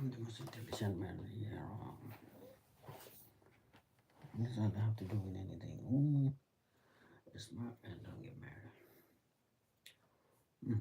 I'm the most intelligent man here. This doesn't have to do with anything. Smart and don't get married. Mm.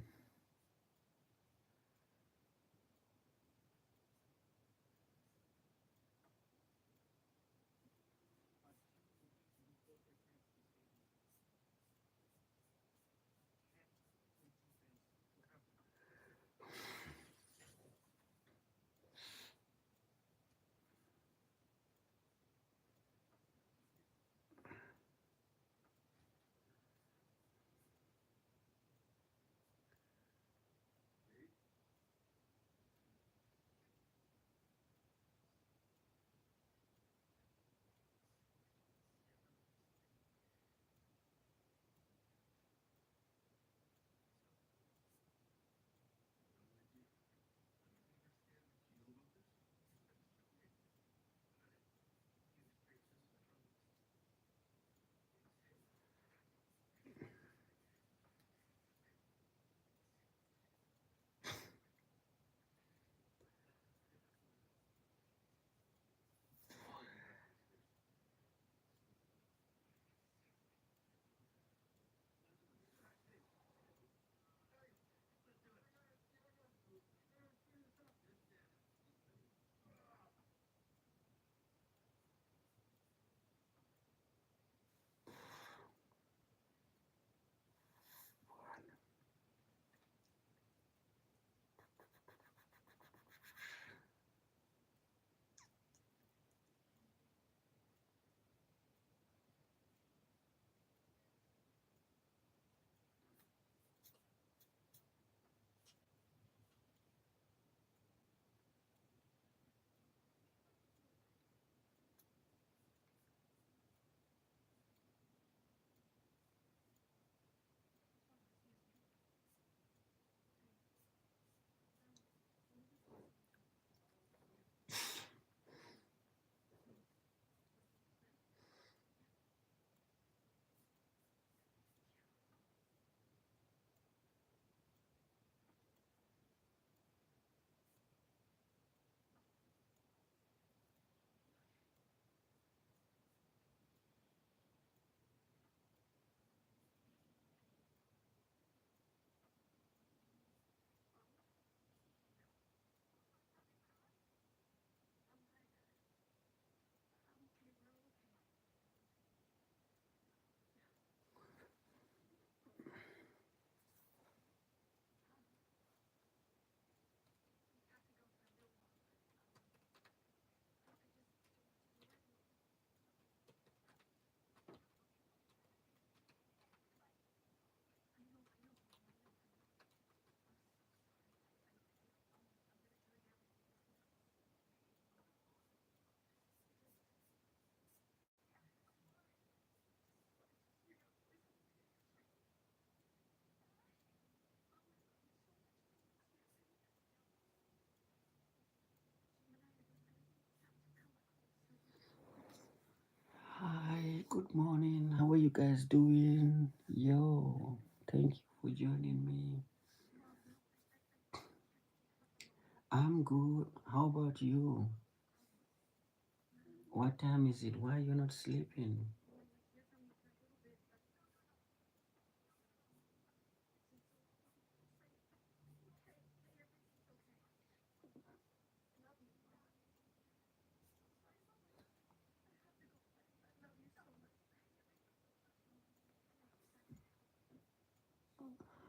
Hi, good morning. How are you guys doing? Yo, thank you for joining me. I'm good. How about you? What time is it? Why you're not sleeping?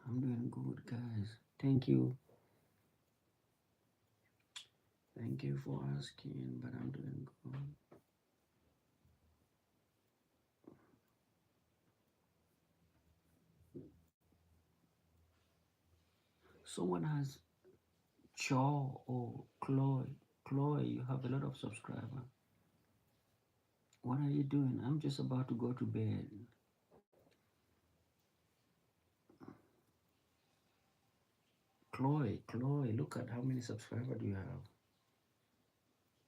I'm doing good, guys. Thank you. Thank you for asking, but I'm doing good. Someone has Chaw or Chloe. Chloe, you have a lot of subscribers. What are you doing? I'm just about to go to bed. Chloe, look at how many subscribers you have.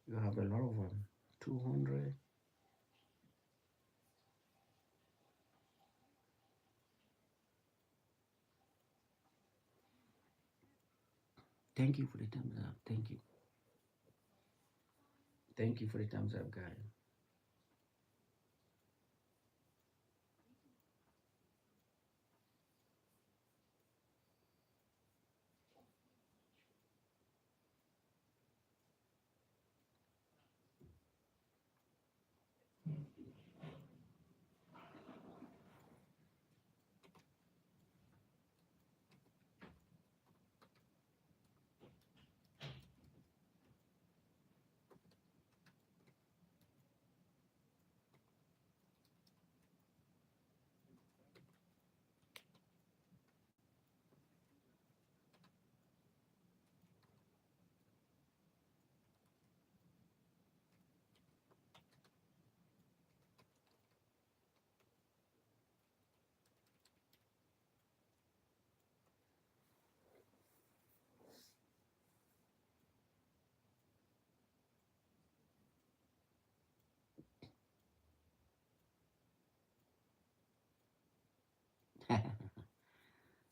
You have a lot of them. 200. Thank you for the thumbs up. Thank you. Thank you for the thumbs up, guys.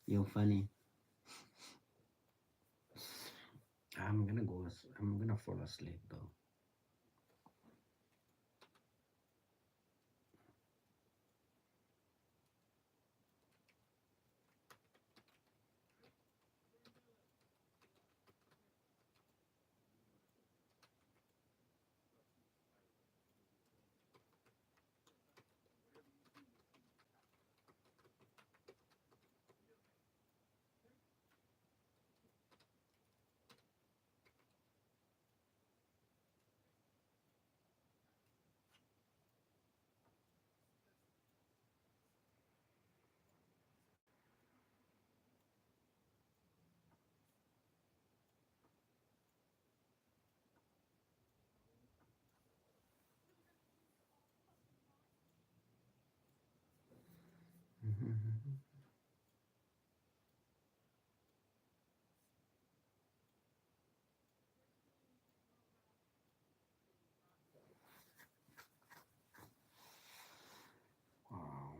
You're funny. I'm gonna fall asleep though. Wow.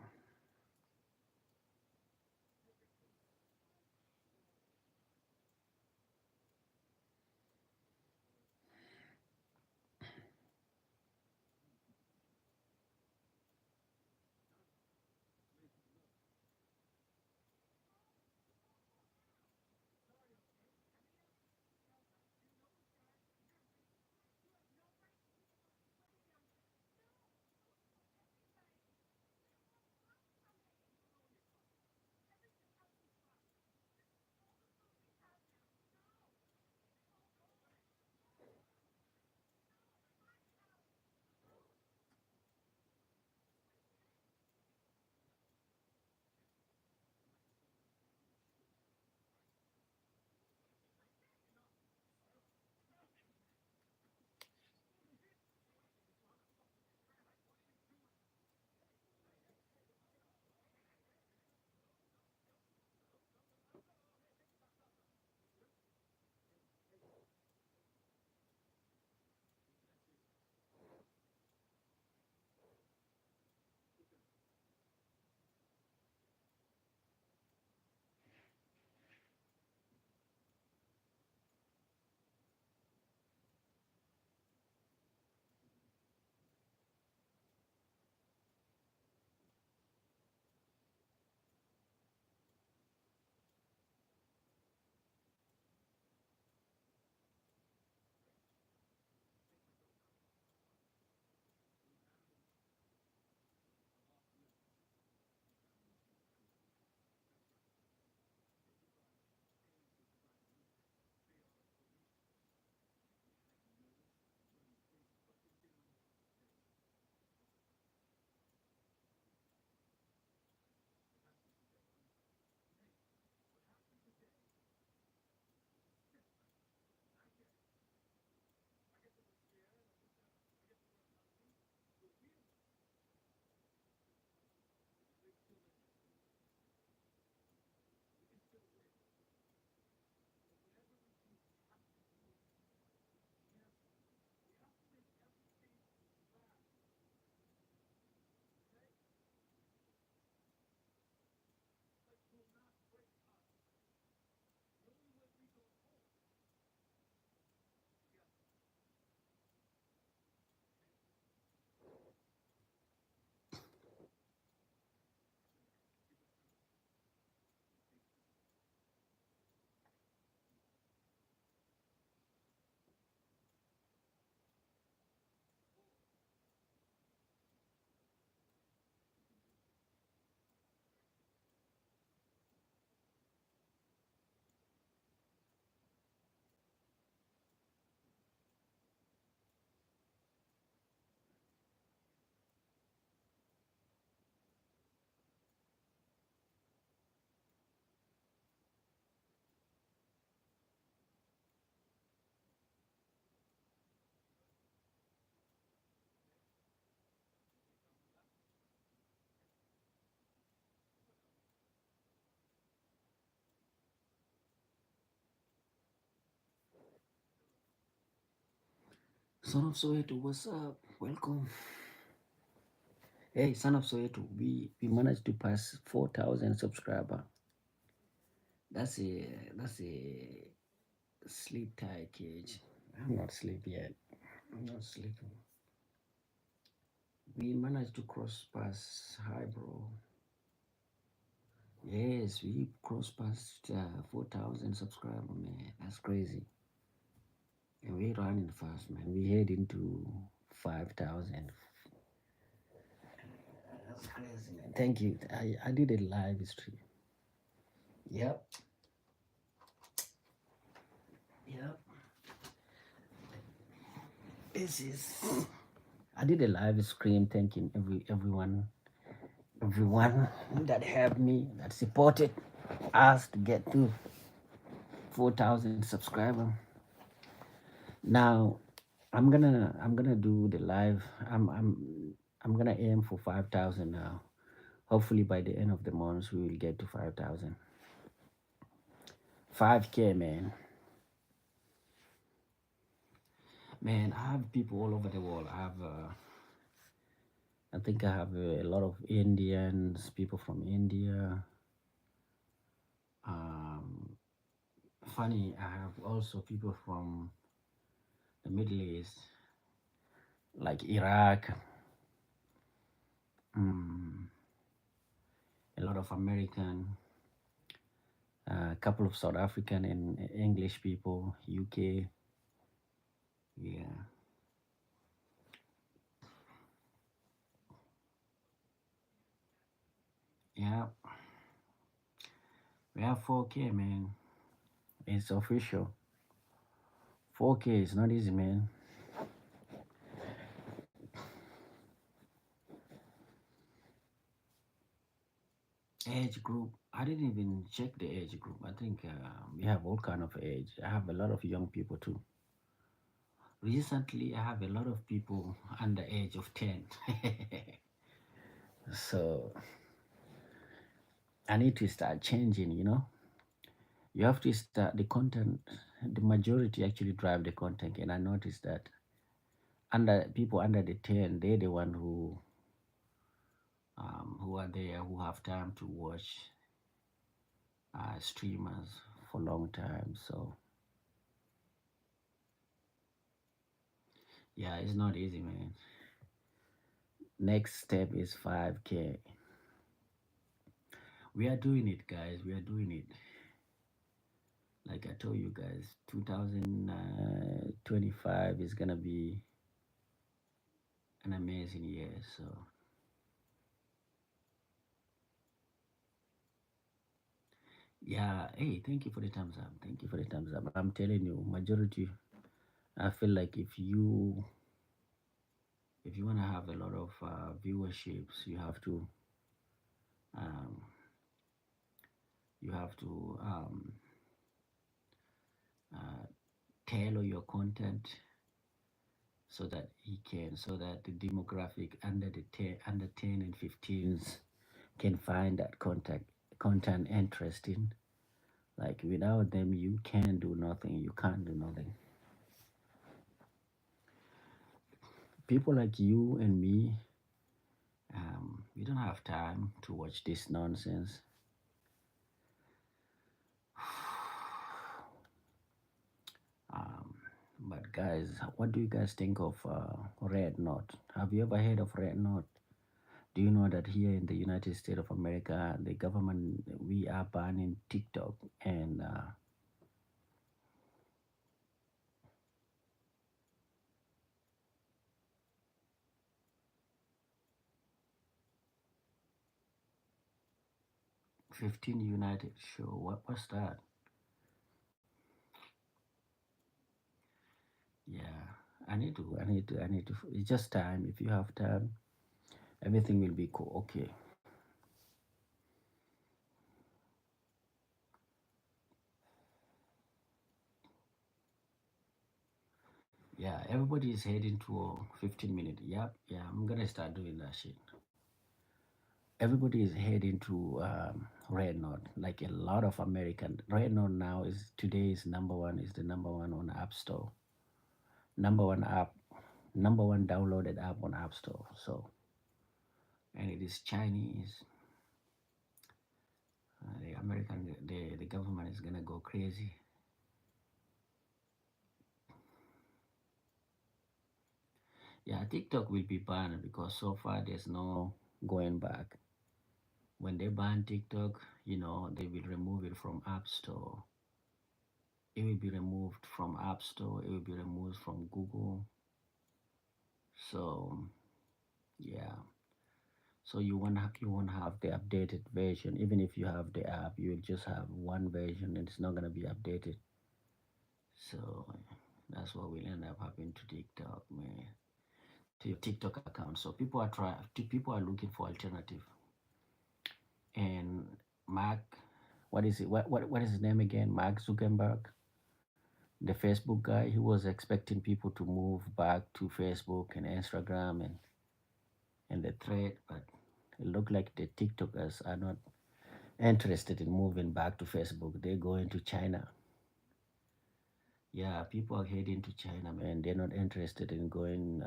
Son of Soweto, what's up? Welcome. Hey, Son of Soweto, we managed to pass 4,000 subscriber. That's a sleep tight cage. I'm not sleepy yet. I'm not sleeping. We managed to cross past. Hi, bro. Yes, we crossed past 4,000 subscriber, man. That's crazy. And we're running fast, man. We head into 5,000. That's crazy, man. Thank you. I did a live stream. Yep. Yep. This is. I did a live stream thanking everyone that helped me, that supported us to get to 4,000 subscribers. Now, I'm gonna do the live. I'm gonna aim for 5,000 now. Hopefully by the end of the month we will get to 5,000. 5K, man. Man, I have people all over the world. I think I have a lot of Indians, people from India. Um, Funny, I have also people from the Middle East, like Iraq. Mm, a lot of American, a couple of South African and English people, UK. Yeah, yeah. We have 4K, man. It's official. 4K is not easy, man. Age group. I didn't even check the age group. I think we have all kind of age. I have a lot of young people too. Recently, I have a lot of people under age of 10. So I need to start changing. You have to start the content. The majority actually drive the content, and I noticed that under people under the 10, they're the one who are there, who have time to watch streamers for long time. So yeah, it's not easy, man. Next step is 5K. We are doing it, guys. We are doing it. Like I told you guys, 2025 is gonna be an amazing year. So yeah, hey, thank you for the thumbs up. Thank you for the thumbs up. I'm telling you, majority. I feel like if you want to have a lot of viewerships, um, you have to uh, tailor your content so that the demographic under 10 and 15s can find that content interesting. Like without them, you can do nothing. You can't do nothing. People like you and me, we don't have time to watch this nonsense. Um, but guys, what do you guys think of Red Knot? Have you ever heard of Red Knot? Do you know that here in the United States of America, the government, we are banning TikTok and 15 United Show? What's that? Yeah, I need to. It's just time. If you have time, everything will be cool. Okay. Yeah, everybody is heading to a 15 minute. Yep, yeah, I'm gonna start doing that shit. Everybody is heading to Red Knot. Like a lot of American Red Knot now is today is number one. Is the number one on App Store. Number one app. number one downloaded app on App Store. So, and it is Chinese. The government is gonna go crazy. Yeah, TikTok will be banned because so far there's no going back. When they ban TikTok, they will remove it from App Store. It will be removed from App Store. It will be removed from Google. So yeah. So you won't have the updated version. Even if you have the app, you will just have one version and it's not gonna be updated. So that's what will end up happening to TikTok, man. To your TikTok account. So people are looking for alternative. And Mark, what is it? What is his name again? Mark Zuckerberg, the Facebook guy. He was expecting people to move back to Facebook and Instagram and the thread, but it looked like the TikTokers are not interested in moving back to Facebook. They're going to China. Yeah, people are heading to China, man. They're not interested in going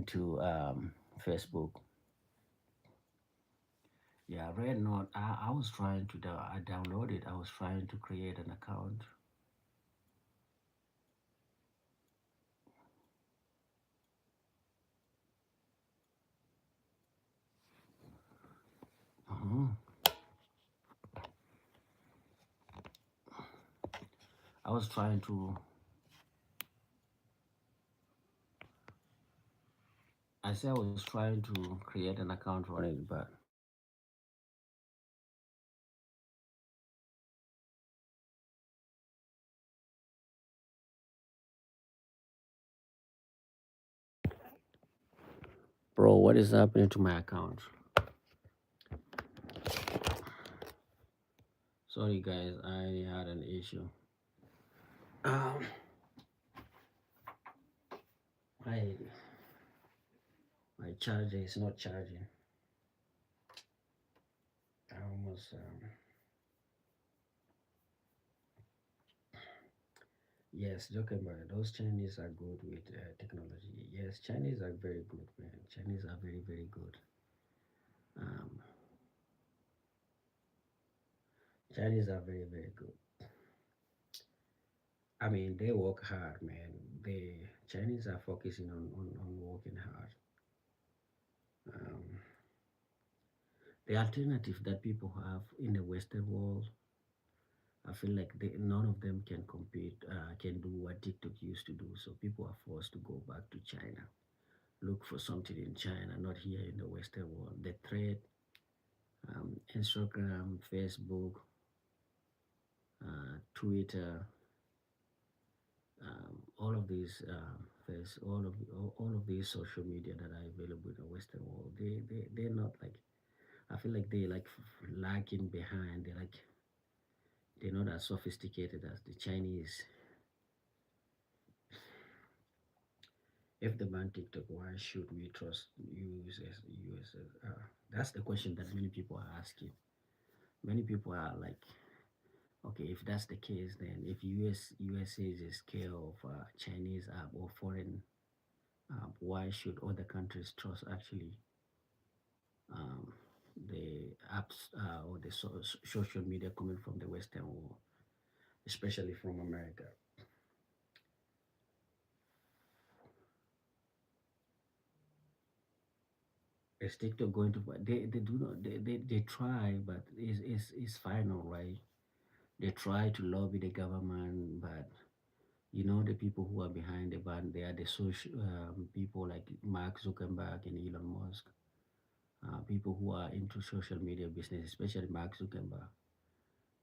to Facebook. Yeah, Red Note. I was trying to I downloaded. I was trying to create an account. Mhm. I was trying to. I said I was trying to create an account on it, but bro, what is happening to my account? Sorry, guys, I had an issue. Um, my my charger is not charging. I almost yes, joking, but those Chinese are good with technology. Yes, Chinese are very good, man. Chinese are very very good. Um, Chinese are very very good. I mean, they work hard, man. The Chinese are focusing on working hard. Um, the alternative that people have in the Western world, I feel like none of them can compete, can do what TikTok used to do. So people are forced to go back to China, look for something in China, not here in the Western world. The thread, Instagram, Facebook, Twitter, all of these all of these social media that are available in the Western world, they're not like, I feel like they like lagging behind. They're not as sophisticated as the Chinese. If the ban TikTok, why should we trust US? That's the question that many people are asking. Many people are like, okay, if that's the case, then if USA is scared of Chinese app or foreign app, why should other countries trust actually um, the apps or the social media coming from the Western world, especially from America? Is TikTok going to? They do not. They try, but it's final, right? They try to lobby the government, but the people who are behind the ban, they are the social people like Mark Zuckerberg and Elon Musk, people who are into social media business, especially Mark Zuckerberg,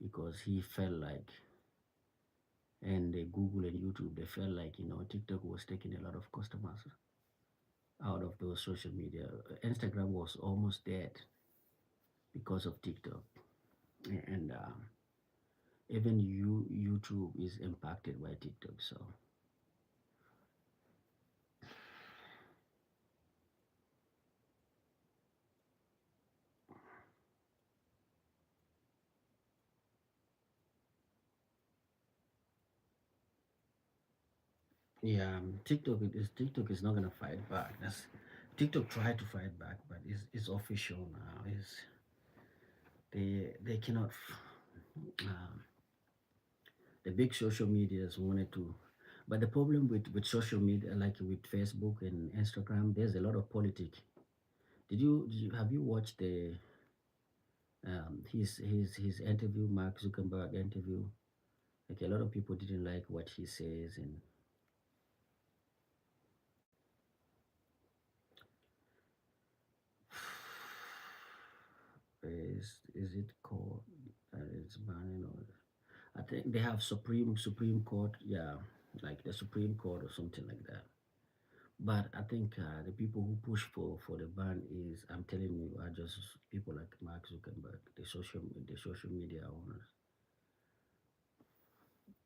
because he felt like, and the Google and YouTube, they felt like TikTok was taking a lot of customers out of those social media. Instagram was almost dead because of TikTok, and even YouTube is impacted by TikTok. So Yeah, TikTok is not gonna fight back. That's TikTok tried to fight back, but it's official now. Is they cannot. Um, the big social medias wanted to, but the problem with social media, like with Facebook and Instagram, there's a lot of politics. Did you have you watched the his interview, Mark Zuckerberg interview? Like a lot of people didn't like what he says, and is it called it's banning or I think they have Supreme Court, yeah, like the Supreme Court or something like that. But I think the people who push for the ban is, I'm telling you, are just people like Mark Zuckerberg, the social media owners.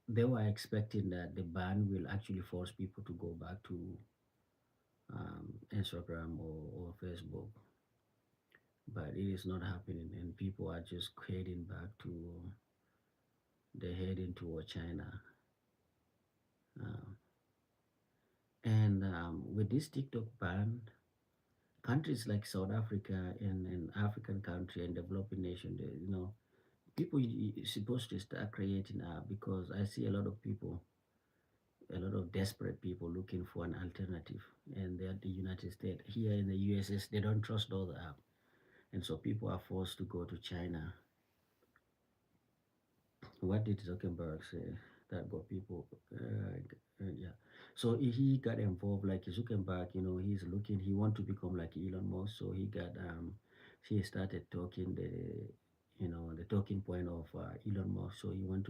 They were expecting that the ban will actually force people to go back to Instagram or Facebook, but it is not happening, and people are just heading back to they're heading toward China. Uh, and with this TikTok ban, countries like South Africa and African country and developing nation, people supposed to start creating because I see a lot of people, a lot of desperate people looking for an alternative, and they're the United States. Here in the USS, they don't trust all the app, and so people are forced to go to China. What did Zuckerberg say that got people? Yeah. So he got involved like Zuckerberg. He's looking. He want to become like Elon Musk. So he started talking the talking point of Elon Musk. So he want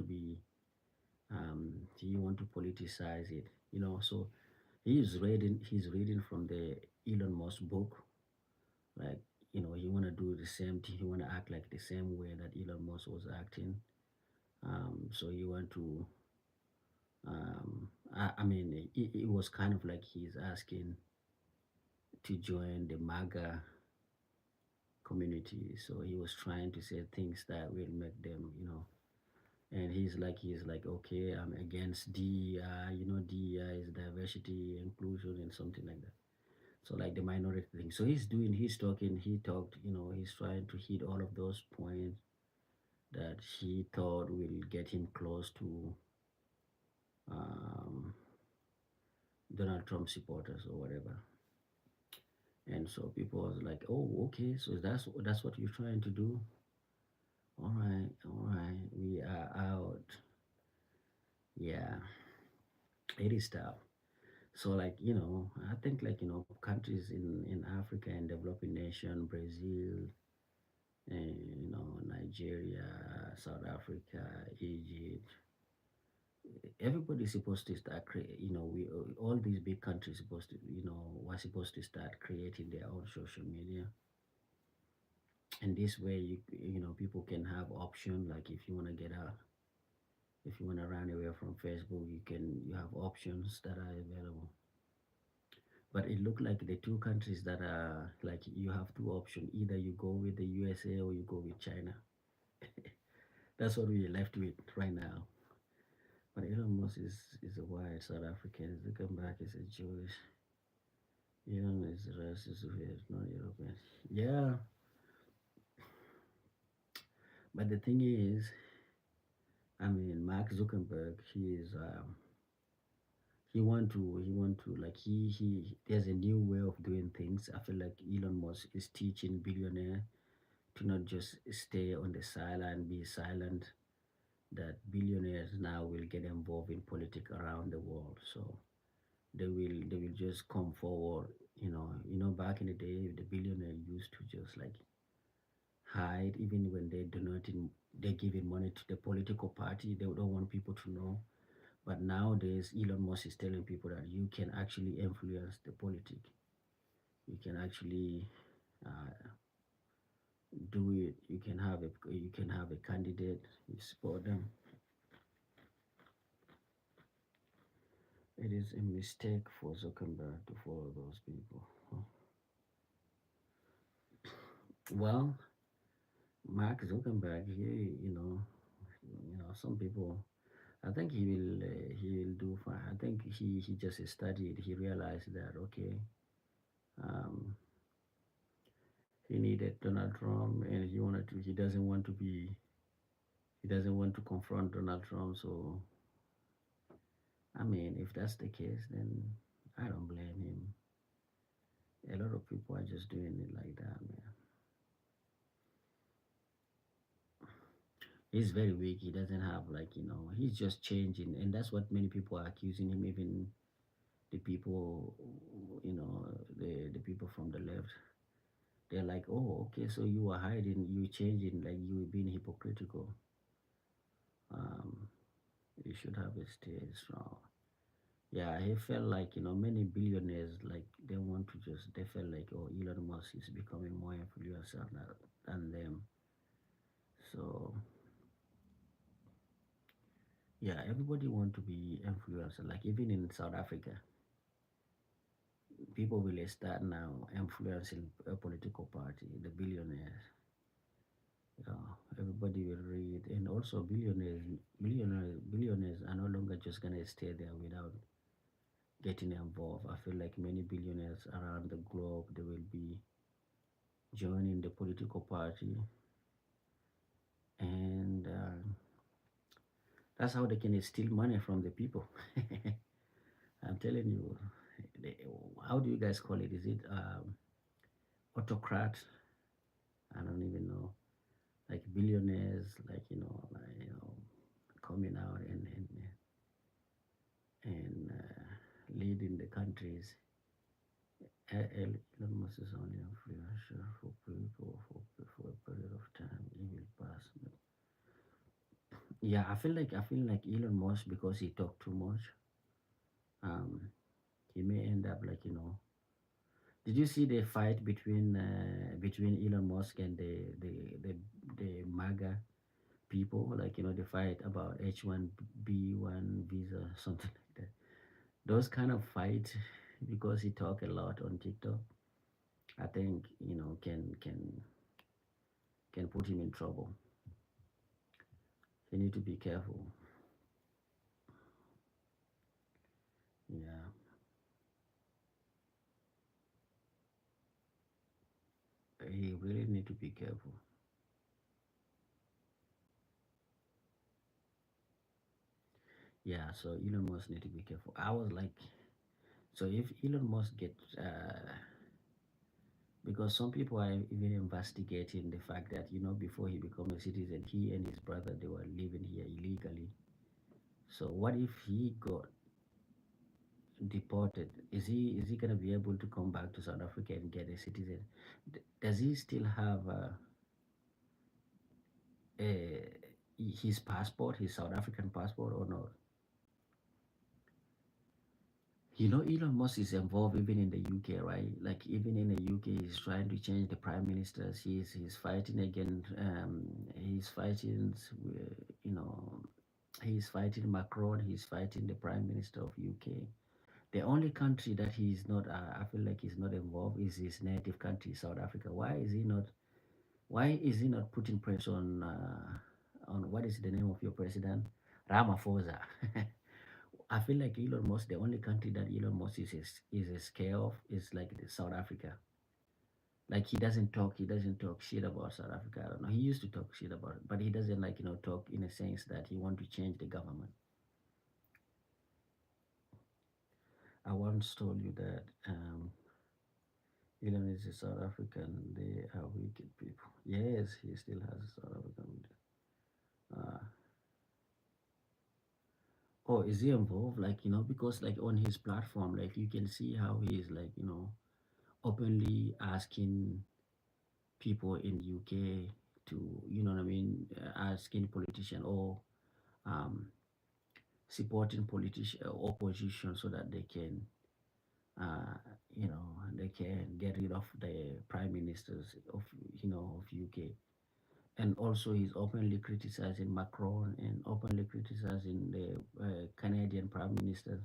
to politicize it. So he's reading from the Elon Musk book. Like he want to do the same thing. He want to act like the same way that Elon Musk was acting. So you want to, I mean, it was kind of like he's asking to join the MAGA community. So he was trying to say things that will make them. And he's like, okay, I'm against DEI. DEI is diversity, inclusion, and something like that. So like the minority thing. So he talked, he's trying to hit all of those points that he thought will get him close to um, Donald Trump supporters or whatever. And so people was like, "Oh, okay, so that's what you're trying to do. All right, we are out." Yeah, it is tough. So like I think like countries in Africa and developing nation, Brazil, and Nigeria, South Africa, Egypt, everybody's supposed to start create. We all these big countries supposed to were supposed to start creating their own social media, and this way people can have option like if you want to run away from Facebook, you have options that are available. But it looked like the two countries that are like you have two options, either you go with the USA or you go with China. That's what we're left with right now. But Elon Musk is a white South African. Zuckerberg is a Jewish. Elon is racist, is not European. Yeah, but the thing is, I mean, Mark Zuckerberg, he want to like he there's a new way of doing things. I feel like Elon Musk is teaching billionaire to not just stay on the sideline, be silent. That billionaires now will get involved in politics around the world. So they will just come forward. Back in the day, the billionaire used to just like hide, even when they donating, they're giving money to the political party. They don't want people to know. But nowadays, Elon Musk is telling people that you can actually influence the politics. You can actually uh, do it. You can have a candidate. You support them. It is a mistake for Zuckerberg to follow those people. Huh. Well, Mark Zuckerberg, some people I think he will do fine. I think he just studied. He realized that okay, um, he needed Donald Trump, and he doesn't want to be he doesn't want to confront Donald Trump. So I mean, if that's the case, then I don't blame him. A lot of people are just doing it like that, man. He's very weak. He doesn't have like he's just changing, and that's what many people are accusing him. Even the people, the people from the left, they're like, oh, okay, so you are hiding, you changing, like you being hypocritical. Um, you should have a stay strong. Yeah, he felt like many billionaires like they felt like oh Elon Musk is becoming more influential than them. So yeah, everybody want to be influencer. Like even in South Africa, people will start now influencing a political party, the billionaires. Everybody will read, and also billionaires are no longer just gonna stay there without getting involved. I feel like many billionaires around the globe they will be joining the political party, and that's how they can steal money from the people. I'm telling you, they, how do you guys call it? Is it autocrat? I don't even know. Like billionaires, coming out and leading the countries. Elon Musk is only influential for people for a period of time. He will pass. But yeah, I feel like Elon Musk because he talked too much. Um, he may end up like. Did you see the fight between Elon Musk and the MAGA people? Like the fight about H1B1 visa, something like that. Those kind of fight because he talk a lot on TikTok. I think can put him in trouble. You need to be careful. Yeah, he really need to be careful. Yeah, so Elon Musk need to be careful. I was like, so if Elon Musk get because some people are even investigating the fact that before he became a citizen, he and his brother they were living here illegally. So what if he got deported? Is he gonna be able to come back to South Africa and get a citizen? Does he still have his passport, his South African passport, or not? Elon Musk is involved even in the UK, right? Like even in the UK, he's trying to change the prime ministers. He's fighting against. He's fighting. You know, he's fighting Macron. He's fighting the prime minister of UK. The only country that he's not, I feel like he's not involved is his native country, South Africa. Why is he not? Why is he not putting pressure on what is the name of your president, Ramaphosa? I feel like Elon Musk, the only country that Elon Musk is scared of is like the South Africa. Like he doesn't talk shit about South Africa. I don't know. He used to talk shit about it, but he doesn't like talk in a sense that he want to change the government. I once told you that Elon is a South African. They are wicked people. Yes, he still has a South African. Uh, oh, is he involved? Like because like on his platform, like you can see how he is like openly asking people in UK to, what I mean, asking politician or um, supporting politician opposition so that uh, they can get rid of the prime ministers of UK. And also, he's openly criticizing Macron and openly criticizing the Canadian prime minister.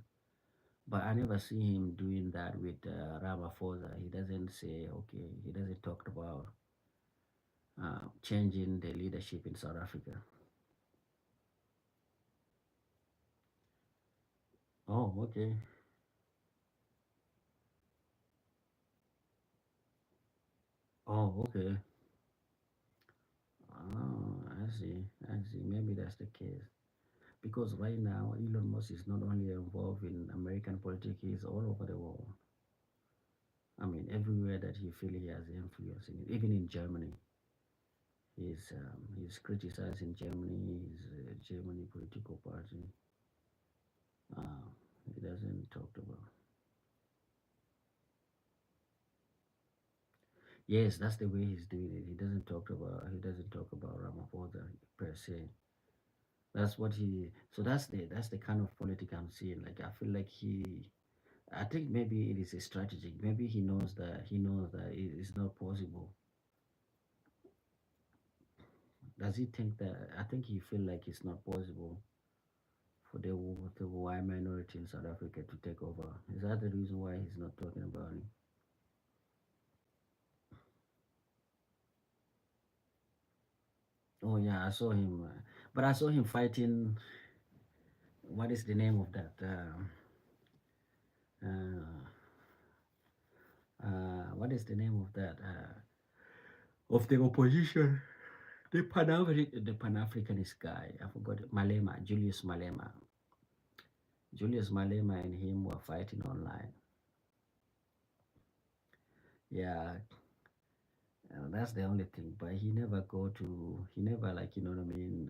But I never see him doing that with Ramaphosa. He doesn't say, okay, he doesn't talk about changing the leadership in South Africa. Oh, okay. Oh, okay. Oh, I see. I see. Maybe that's the case. Because right now, Elon Musk is not only involved in American politics, he's all over the world. I mean, everywhere that he feels he has influence in it, even in Germany. He's criticizing Germany, his Germany political party. Uh, he doesn't talk about. Yes, that's the way he's doing it. He doesn't talk about Ramaphosa per se. That's what he. So that's the kind of politic I'm seeing. Like I feel like he. I think maybe it is a strategy. Maybe he knows that it is not possible. Does he think that? I think he feel like it's not possible for the white minority in South Africa to take over. Is that the reason why he's not talking about it? Oh yeah, I saw him, but I saw him fighting. What is the name of that? Uh, what is the name of that? Of the opposition, the Pan Africanist guy. I forgot Malema, Julius Malema. Julius Malema and him were fighting online. Yeah, that's the only thing. But he never go to. He never like you know what I mean.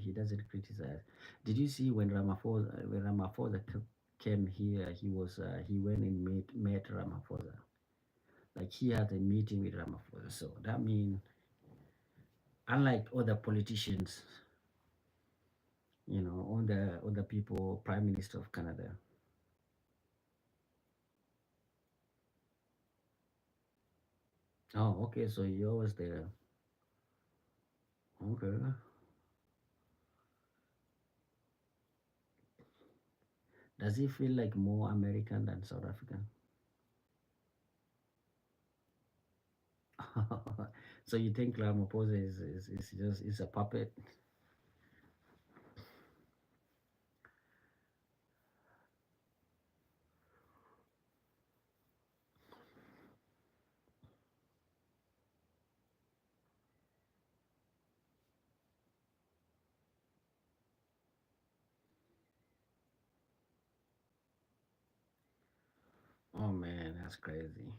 He doesn't criticize. Did you see when Ramaphosa came here? He went and met Ramaphosa. Like he had a meeting with Ramaphosa. So that means unlike other politicians, other people, Prime Minister of Canada. Oh, okay. So he always there. Okay. Does he feel like more American than South African? So you think Ramaphosa is just is a puppet? Oh man, that's crazy.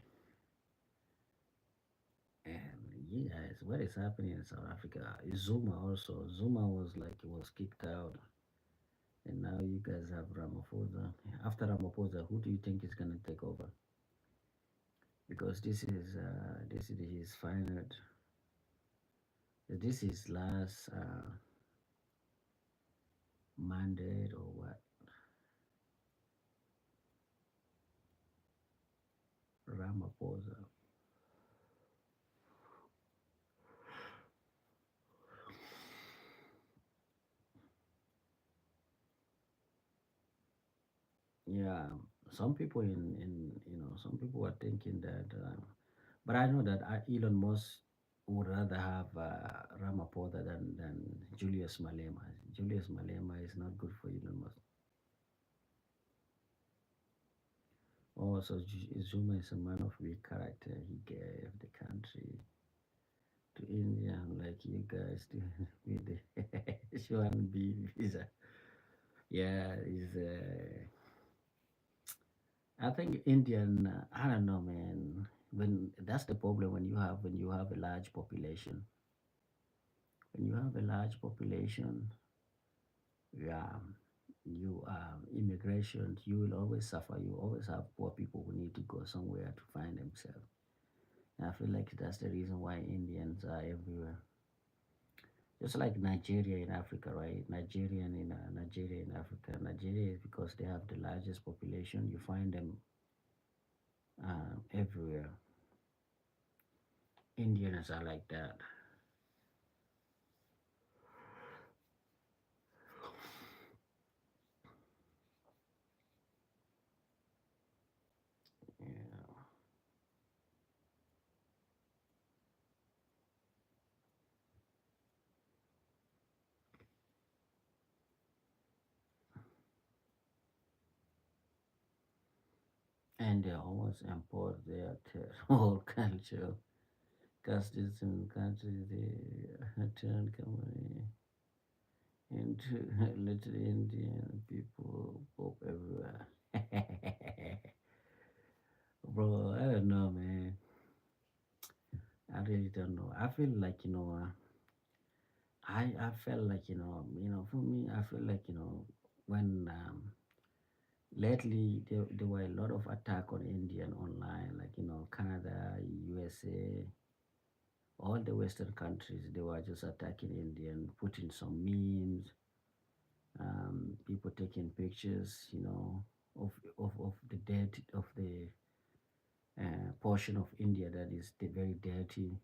And you guys, what is happening in South Africa? Zuma also. Zuma was kicked out, and now you guys have Ramaphosa. After Ramaphosa, who do you think is gonna take over? Because this is his final, this is last mandate or what? Ramaphosa. Yeah, some people some people are thinking that, but I know that Elon Musk would rather have Ramaphosa than Julius Malema. Julius Malema is not good for Elon Musk. Also, Zuma is a man of weak character. He gave the country to India, like you guys do with the H1B visa. Yeah, is I think Indian. I don't know, man. When that's the problem when you have a large population. When you have a large population, yeah, you immigration. You will always suffer. You always have poor people who need to go somewhere to find themselves. And I feel like that's the reason why Indians are everywhere. Just like Nigeria in Africa, right? Nigeria in Africa. Nigeria is because they have the largest population. You find them everywhere. Indians are like that. Yeah. India almost import their whole culture, customs and countries. They turn company into little Indian people pop everywhere. Bro, I don't know, man. I really don't know. I feel like I felt like for me, I feel like when lately there were a lot of attack on Indian online, like Canada, USA, all the Western countries. They were just attacking Indian, putting some memes, people taking pictures, of the dead of the portion of India that is very dirty,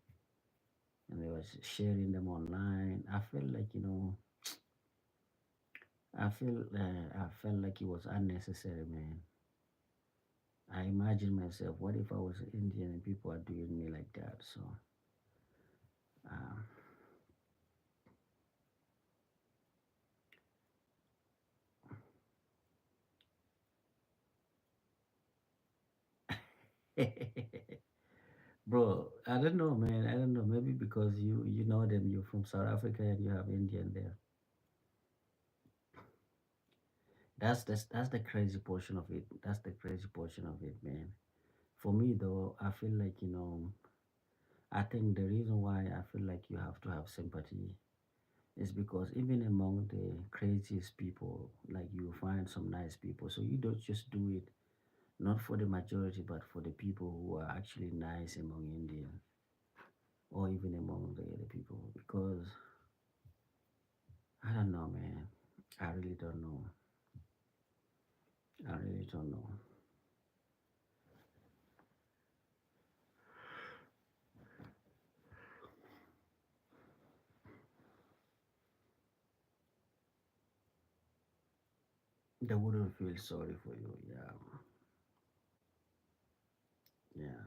and they were sharing them online. I felt like I felt like it was unnecessary, man. I imagine myself, what if I was Indian and people are doing me like that? So, um, bro, I don't know, man. I don't know. Maybe because you know them, you're from South Africa and you have Indian there. That's the crazy portion of it. That's the crazy portion of it, man. For me though, I feel like I think the reason why I feel like you have to have sympathy is because even among the craziest people, like you find some nice people. So you don't just do it not for the majority, but for the people who are actually nice among Indians or even among the other people. Because I don't know, man. I really don't know. I really don't know. They wouldn't feel sorry for you. Yeah, yeah.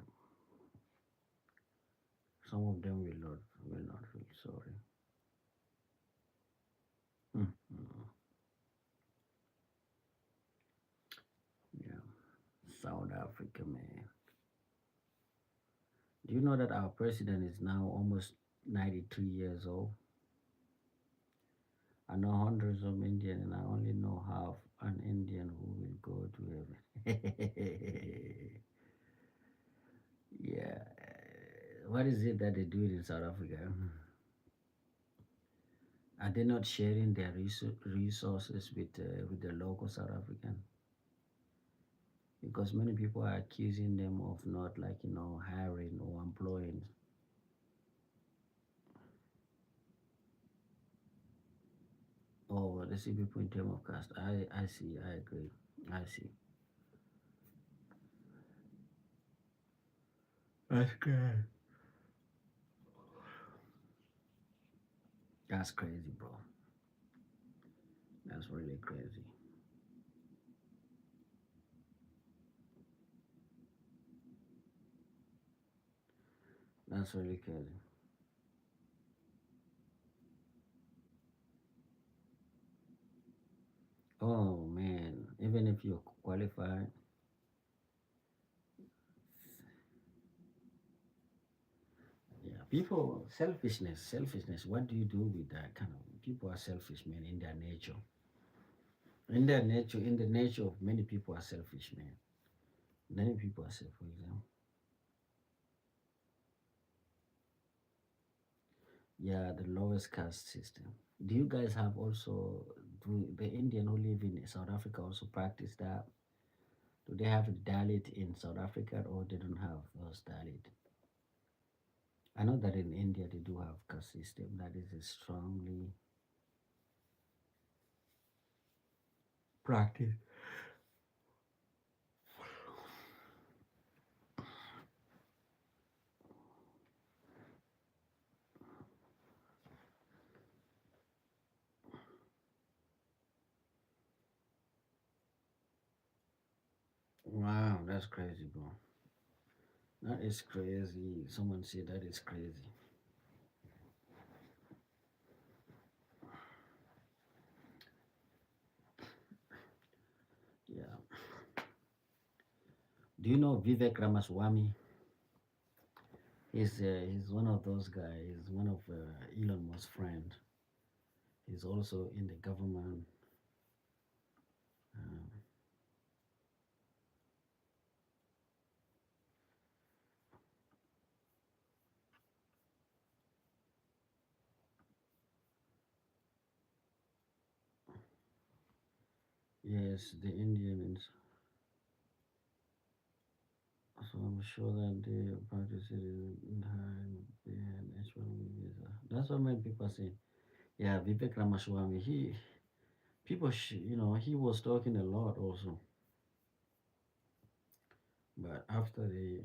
Some of them will not feel sorry. Mm. Yeah, South Africa, man. Do you know that our president is now almost 93 years old? I know hundreds of Indian, and I only know half an Indian who will go to heaven. Yeah. What is it that they do in South Africa? Are they not sharing their resources with the local South African? Because many people are accusing them of not like hiring or employing. Oh, they see people in terms of caste. I see. I agree. I see. That's good. That's crazy, bro. That's really crazy. That's really crazy. Oh man, even if you're qualified, yeah. People selfishness. What do you do with that kind of people are selfish, man, in their nature. In the nature of many people are selfish, man. Many people are selfish. Yeah, the lowest caste system. Do you guys have also do the Indian who live in South Africa also practice that? Do they have Dalit in South Africa or they don't have those Dalit? I know that in India they do have caste system that is strongly practiced. Wow, that's crazy, bro. That is crazy. Someone said that is crazy. Yeah. Do you know Vivek Ramaswamy? He's one of those guys. He's one of Elon Musk's friend. He's also in the government. Um, yes, the Indians. So I'm sure that they practice it in and H1B visa. That's what many people say. Yeah, Vivek Ramaswamy. He was talking a lot also, but after the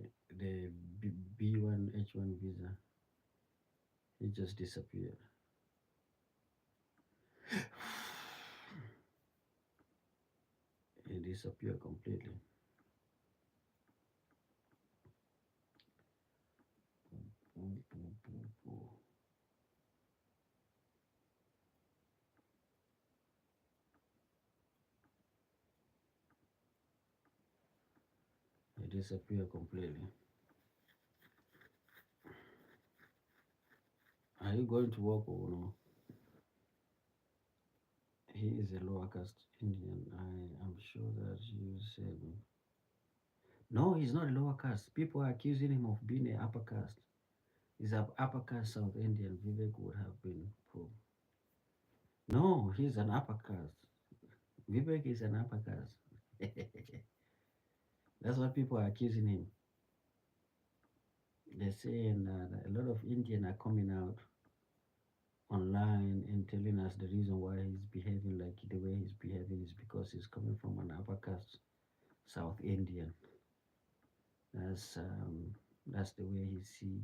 B1 H1 visa, he just disappeared. He disappeared completely. He disappeared completely. Are you going to work or no? He is a lower caste Indian. I am sure that you said. No, he's not a lower caste. People are accusing him of being an upper caste. He's an upper caste South Indian. Vivek would have been proved. No, he's an upper caste. Vivek is an upper caste. That's what people are accusing him. They're saying that a lot of Indian are coming out online and telling us the reason why he's behaving like the way he's behaving is because he's coming from an upper caste South Indian. That's um, that's the way he see,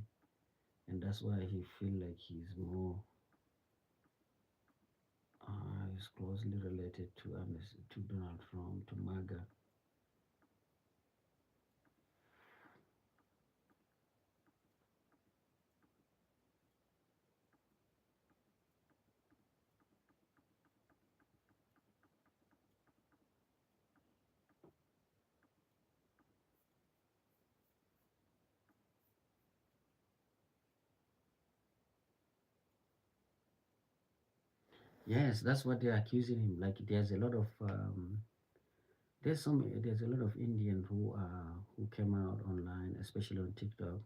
and that's why he feel like he's closely related to Donald Trump, to MAGA. Yes, that's what they're accusing him. Like there's a lot of Indian who came out online, especially on TikTok.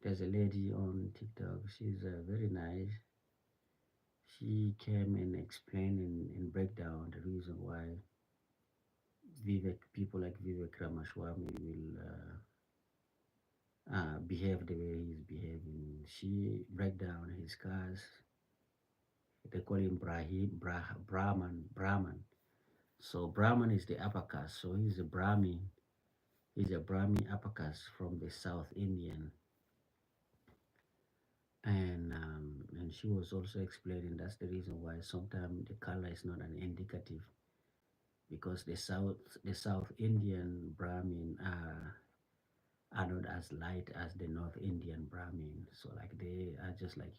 There's a lady on TikTok. She's very nice. She came and explained and break down the reason why people like Vivek Ramaswamy will behave the way he's behaving. She break down his cars. They call him Brahman. So Brahman is the upper caste. So he's a Brahmin. He's a Brahmin upper caste from the South Indian. And she was also explaining that's the reason why sometimes the color is not an indicative because the South Indian Brahmin are not as light as the North Indian Brahmin. So like they are just like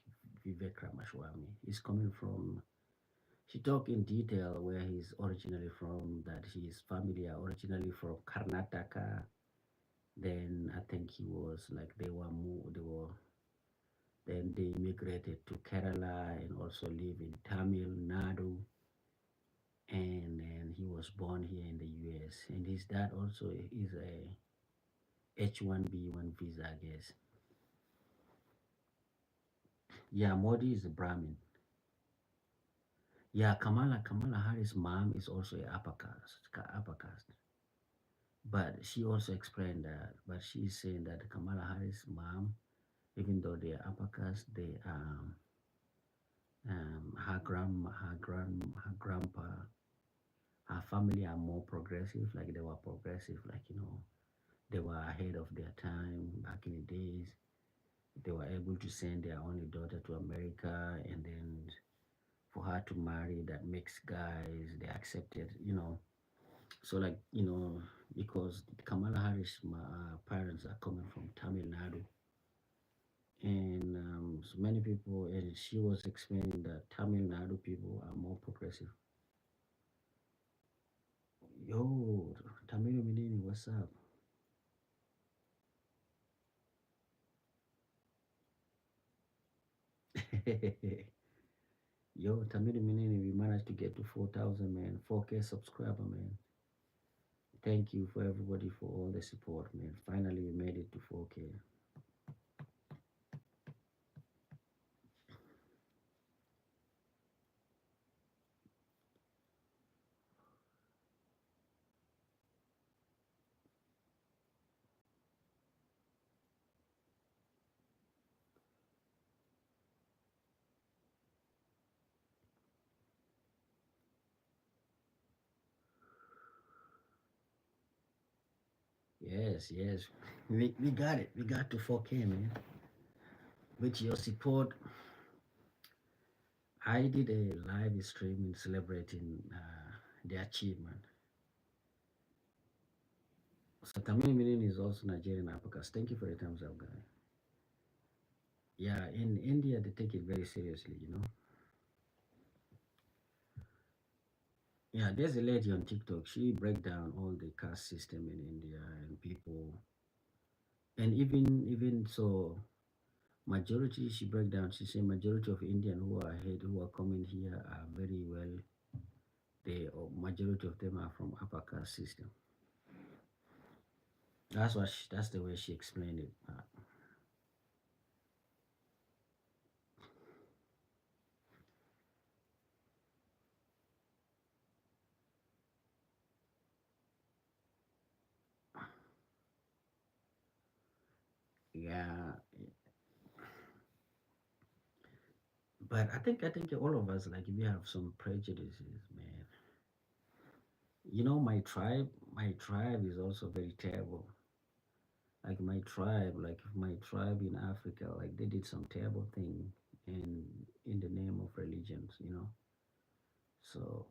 Vivek Ramaswamy. He's coming from. She talked in detail where he's originally from. That his family are originally from Karnataka. Then I think he was like they were moved. They were then they immigrated to Kerala and also live in Tamil Nadu. And then he was born here in the US. And his dad also is a H1B1 visa, I guess. Yeah, Modi is a Brahmin. Yeah, Kamala Harris' mom is also a upper caste. But she also explained that. But she's saying that Kamala Harris' mom, even though they are upper caste, her grandpa, her family are more progressive. Like they were progressive. Like they were ahead of their time back in the days. They were able to send their only daughter to America, and then for her to marry that mixed guys, they accepted. So like because Kamala Harris' parents are coming from Tamil Nadu, and so many people, and she was explaining that Tamil Nadu people are more progressive. Yo, Tamil Minini, what's up? Yo, Tamil Minini, we managed to get to 4,000, man. 4K subscriber, man. Thank you for everybody for all the support, man. Finally, we made it to 4K. Yes, yes. We got it. We got to 4K, man. With your support, I did a live stream celebrating the achievement. So Tamil Minin is also Nigerian Africans. Thank you for the thumbs up, guy. Yeah, in India they take it very seriously, you know. Yeah, there's a lady on TikTok. She break down all the caste system in India and people, and even so, majority she break down. She say majority of Indian who are ahead, who are coming here are very well. They majority of them are from upper caste system. That's the way she explained it. Yeah, but I think all of us like we have some prejudices, man. My tribe is also very terrible. Like my tribe in Africa, like they did some terrible thing in the name of religions, you know. So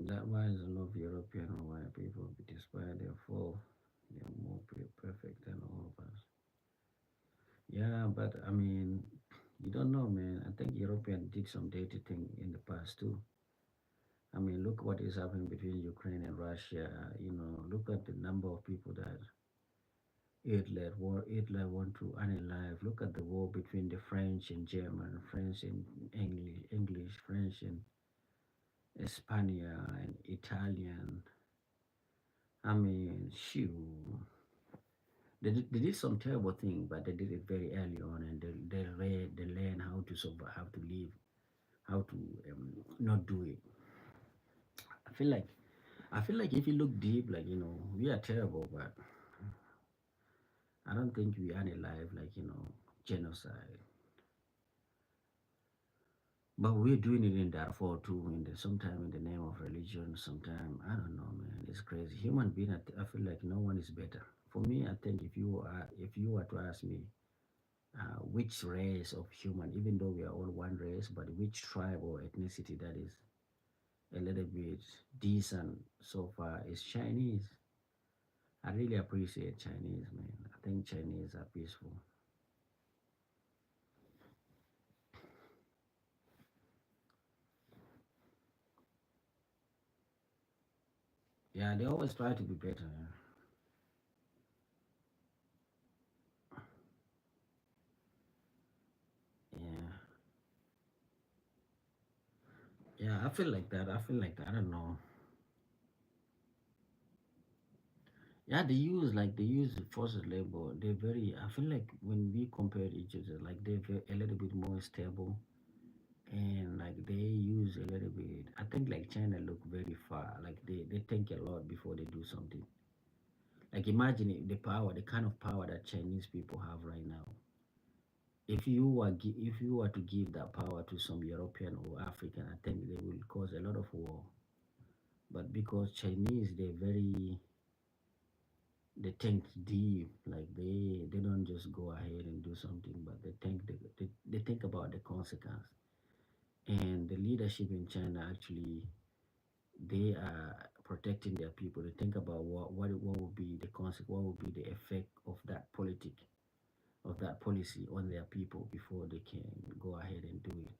that why is a lot of European or white people, despite their fall, they're more perfect than all of us. Yeah, but I mean, you don't know, man. I think European did some dirty thing in the past too. I mean, look what is happening between Ukraine and Russia. You know, look at the number of people that Hitler want to unalive. Look at the war between the French and German, French and English, French and Espana and Italian. I mean, shoo. They did some terrible thing, but they did it very early on, and they learn how to survive, how to live, how to not do it. I feel like I feel like if you look deep, like we are terrible, but I don't think we are alive, like genocide. But we're doing it in Darfur too, sometime in the name of religion, sometime I don't know, man. It's crazy. Human being, I feel like no one is better. For me, I think if you were to ask me, which race of human, even though we are all one race, but which tribe or ethnicity that is a little bit decent so far is Chinese. I really appreciate Chinese, man. I think Chinese are peaceful. Yeah, they always try to be better. Yeah, yeah. I feel like that. I feel like that. I don't know. Yeah, they use forced labor. They're very. I feel like when we compare each other, like a little bit more stable, and like they use a little bit. I think like China look very far. Like they think a lot before they do something. Like imagine the power, the kind of power that Chinese people have right now. If you were to give that power to some European or African, I think they will cause a lot of war. But because Chinese, they think deep, like they don't just go ahead and do something, but they think about the consequence. And the leadership in China actually, they are protecting their people. They think about what would be the consequence, what would be the effect of that policy on their people before they can go ahead and do it.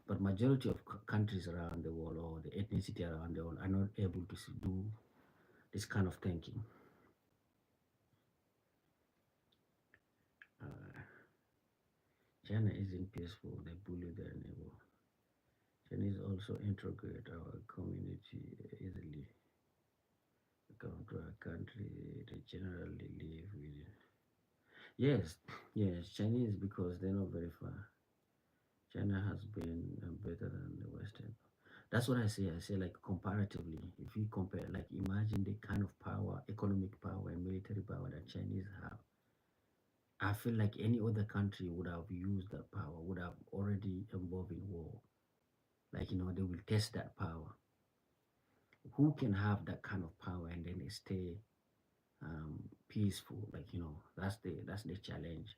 But majority of countries around the world or the ethnicity around the world are not able to do this kind of thinking. Uh, China isn't peaceful. They bully their neighbor. Chinese also integrate our community easily. They come to our country. They generally live with. Yes, yes, Chinese because they're not very far. China has been better than the Western. That's what I say. I say like comparatively, if you compare, like imagine the kind of power, economic power and military power that Chinese have. I feel like any other country would have used that power, would have already involved in war. Like they will test that power. Who can have that kind of power and then stay peaceful? Like that's the challenge.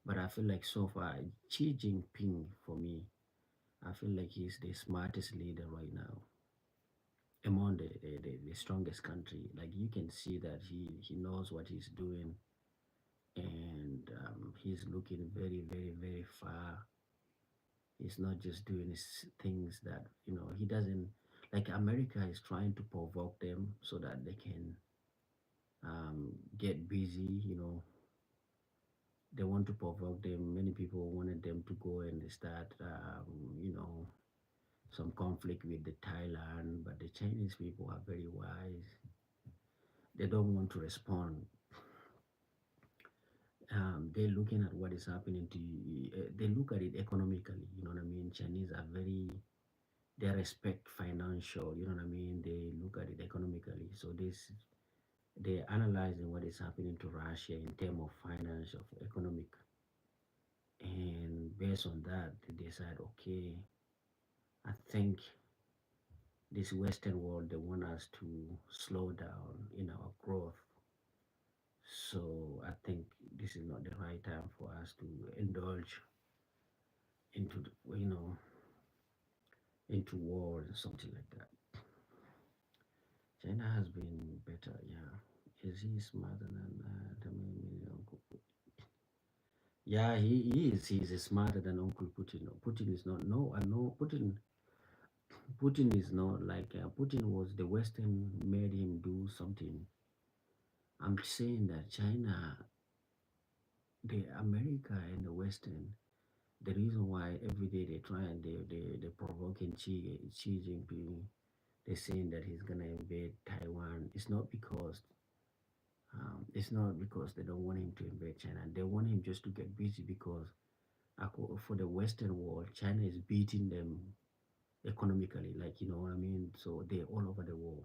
But I feel like so far, Xi Jinping for me, I feel like he's the smartest leader right now among the strongest country. Like you can see that he knows what he's doing, and he's looking very, very, very far. He's not just doing his things that he doesn't like. America is trying to provoke them so that they can get busy. They want to provoke them. Many people wanted them to go and start some conflict with the Thailand, but the Chinese people are very wise. They don't want to respond. They're looking at what is happening to. They look at it economically. You know what I mean? Chinese are very. They respect financial. You know what I mean? They look at it economically. So they're analyzing what is happening to Russia in terms of financial, economic, and based on that, they decide, okay, I think this Western world they want us to slow down in our growth. So I think this is not the right time for us to indulge into into war or something like that. China has been better, yeah. Is he smarter than the Uncle Putin? Yeah, he is. He's smarter than Uncle Putin. No, Putin is not. No, I know Putin. Putin is not like Putin was the Western made him do something. I'm saying that China, the America and the Western, the reason why every day they try and they provoking Xi Jinping, they're saying that he's gonna invade Taiwan. It's not because they don't want him to invade China. They want him just to get busy because for the Western world, China is beating them economically. Like you know what I mean. So they're all over the world,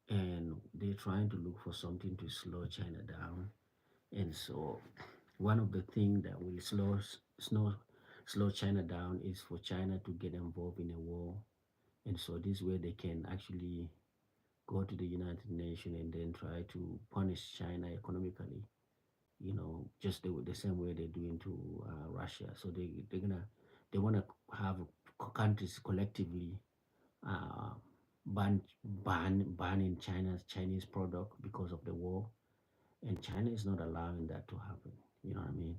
and they're trying to look for something to slow China down. And so one of the things that will slow China down is for China to get involved in a war. And so this way they can actually go to the United Nations and then try to punish China economically. Just the same way they're doing to Russia. So they want to have countries collectively uh, banning Chinese product because of the war, and China is not allowing that to happen. You know what I mean?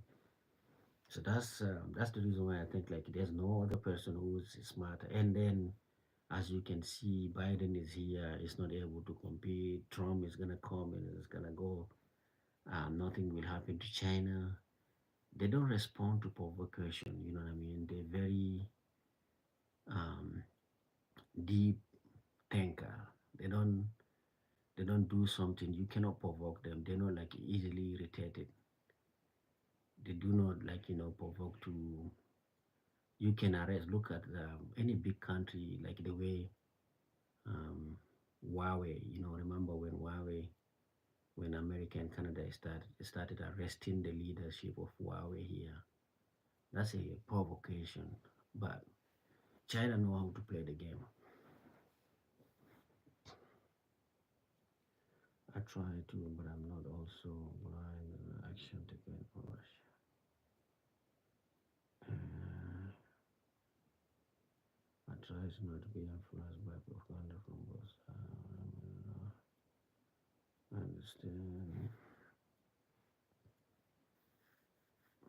So that's the reason why I think like there's no other person who's smarter. And then, as you can see, Biden is here. Is not able to compete. Trump is gonna come and is gonna go. Nothing will happen to China. They don't respond to provocation. You know what I mean? They're very um, deep thinker. They don't do something. You cannot provoke them. They're not like easily irritated. They do not like provoke to. You can arrest. Look at any big country like the way um, Huawei. Remember when Huawei, when America and Canada started arresting the leadership of Huawei here. That's a provocation. But China know how to play the game. I try to, but I'm not also blind in action taken for Russia. I try not to be influenced by propaganda from both sides. I understand.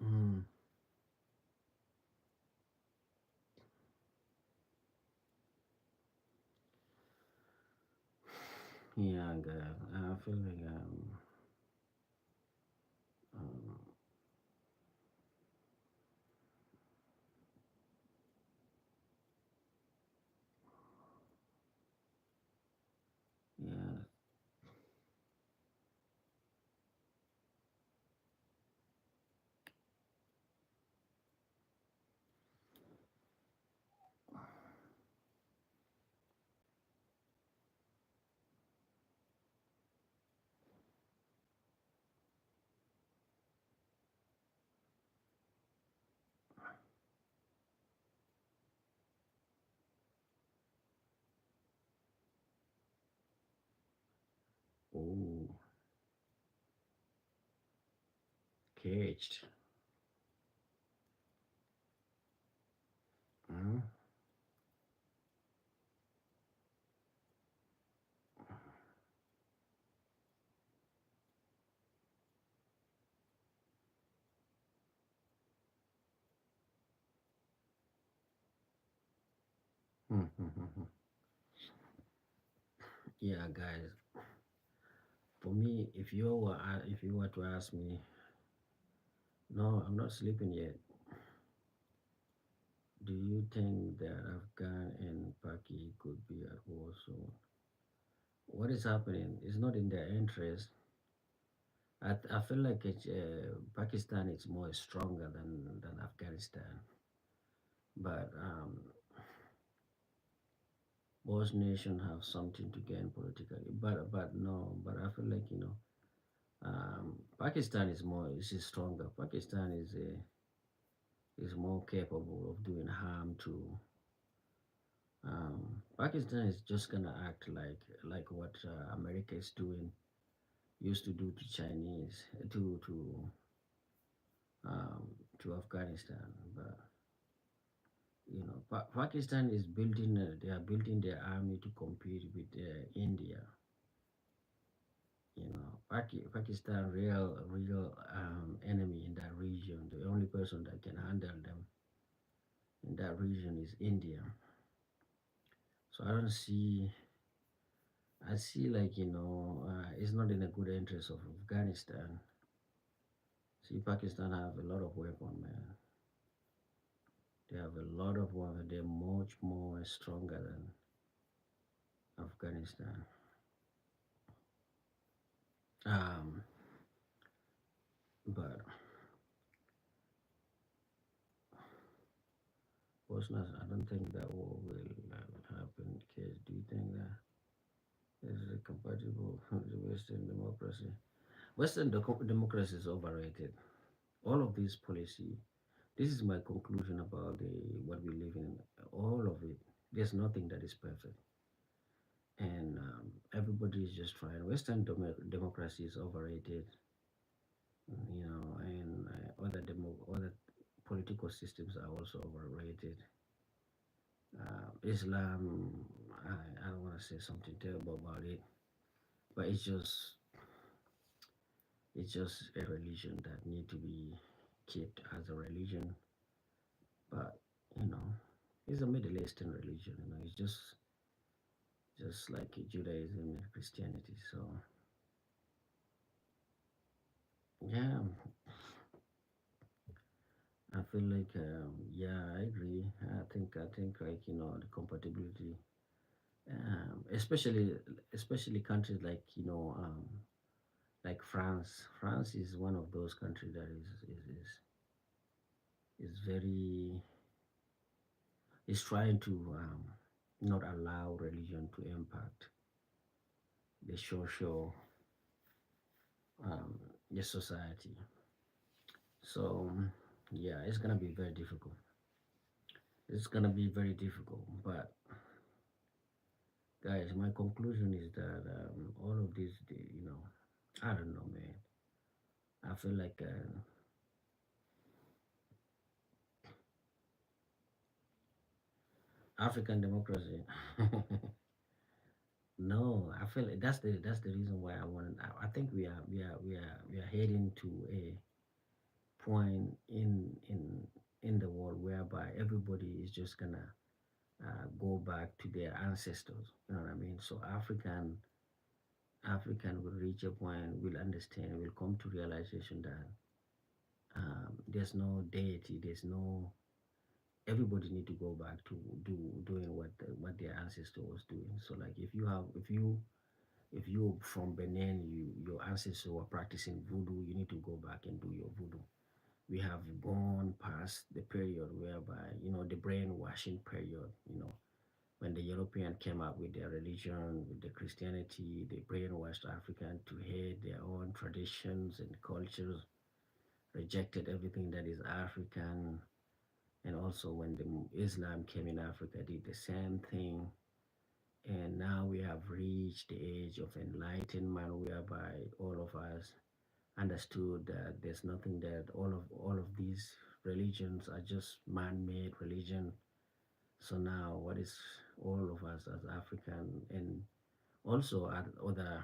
Mm. Yeah, girl. I feel like um, caged. Mm, mm, mm, mm, mm. Yeah, guys. For me, if you were to ask me, no, I'm not sleeping yet. Do you think that Afghan and Paki could be at war soon? What is happening is not in their interest. I feel like Pakistan is more stronger than Afghanistan, but both nations have something to gain politically. But no, but I feel like Pakistan is stronger. Pakistan is more capable of doing harm to. Pakistan is just gonna act like what America is doing used to do to Chinese to Afghanistan. But Pakistan is building. They are building their army to compete with India. Pakistan real enemy in that region. The only person that can handle them in that region is India. So I don't see. I see like it's not in a good interest of Afghanistan. See, Pakistan have a lot of weapon, man. They have a lot of weapon. They're much more stronger than Afghanistan. Um, but Bosnia, I don't think that war will happen. Case, do you think that is it compatible with the Western democracy? Western democracy is overrated. All of this policy. This is my conclusion about the what we live in. All of it. There's nothing that is perfect, and everybody is just trying. Western democracy is overrated. And other political systems are also overrated. Islam, I don't want to say something terrible about it, but it's just a religion that need to be kept as a religion. But you know, it's a Middle Eastern religion. It's just like Judaism and Christianity. So yeah, I feel like yeah, I agree. I think like the compatibility, especially countries like like France. France is one of those countries that is very is trying to not allow religion to impact the social um, the society. So yeah, it's gonna be very difficult. It's gonna be very difficult. But guys, my conclusion is that all of this, I don't know, man. I feel like African democracy. No, I feel like that's the reason why I want. I think we are heading to a point in the world whereby everybody is just gonna go back to their ancestors. You know what I mean? So African will reach a point, will understand, will come to realization that there's no deity, there's no. Everybody need to go back to doing what their ancestor was doing. So like if you from Benin, your ancestors were practicing voodoo, you need to go back and do your voodoo. We have gone past the period whereby the brainwashing period. When the European came up with their religion, with the Christianity, they brainwashed African to hate their own traditions and cultures, rejected everything that is African. And also when the Islam came in Africa, did the same thing. And now we have reached the age of enlightenment whereby all of us understood that there's nothing, that all of these religions are just man-made religion. So now, what is all of us as African and also other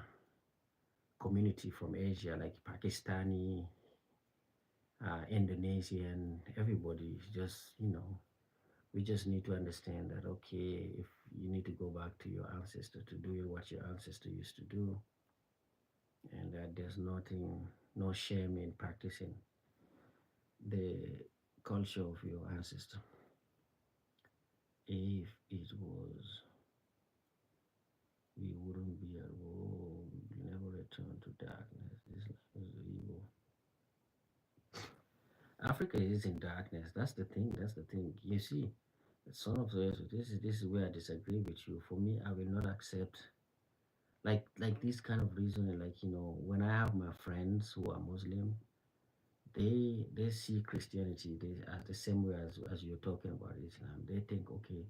community from Asia like Pakistani, Indonesian, everybody is just, we just need to understand that, okay, if you need to go back to your ancestor to do what your ancestor used to do, and that there's nothing, no shame in practicing the culture of your ancestor. If it was, we wouldn't be at war, we never return to darkness. Islam is evil. Africa is in darkness. That's the thing. That's the thing. You see, son of Zeus, this is where I disagree with you. For me, I will not accept like this kind of reasoning. Like, when I have my friends who are Muslim, they see Christianity they as the same way as you're talking about Islam. They think, okay,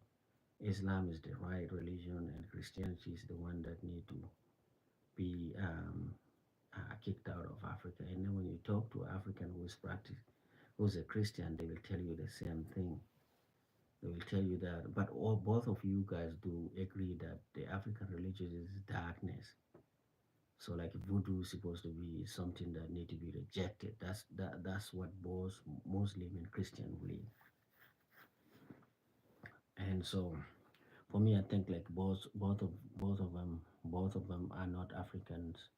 Islam is the right religion and Christianity is the one that need to be kicked out of Africa. And then when you talk to African who's a Christian, they will tell you the same thing. They will tell you that, but both of you guys do agree that the African religion is darkness. So like voodoo is supposed to be something that need to be rejected. That's what both Muslim and Christian believe. And so for me, I think like both of them are not Africans.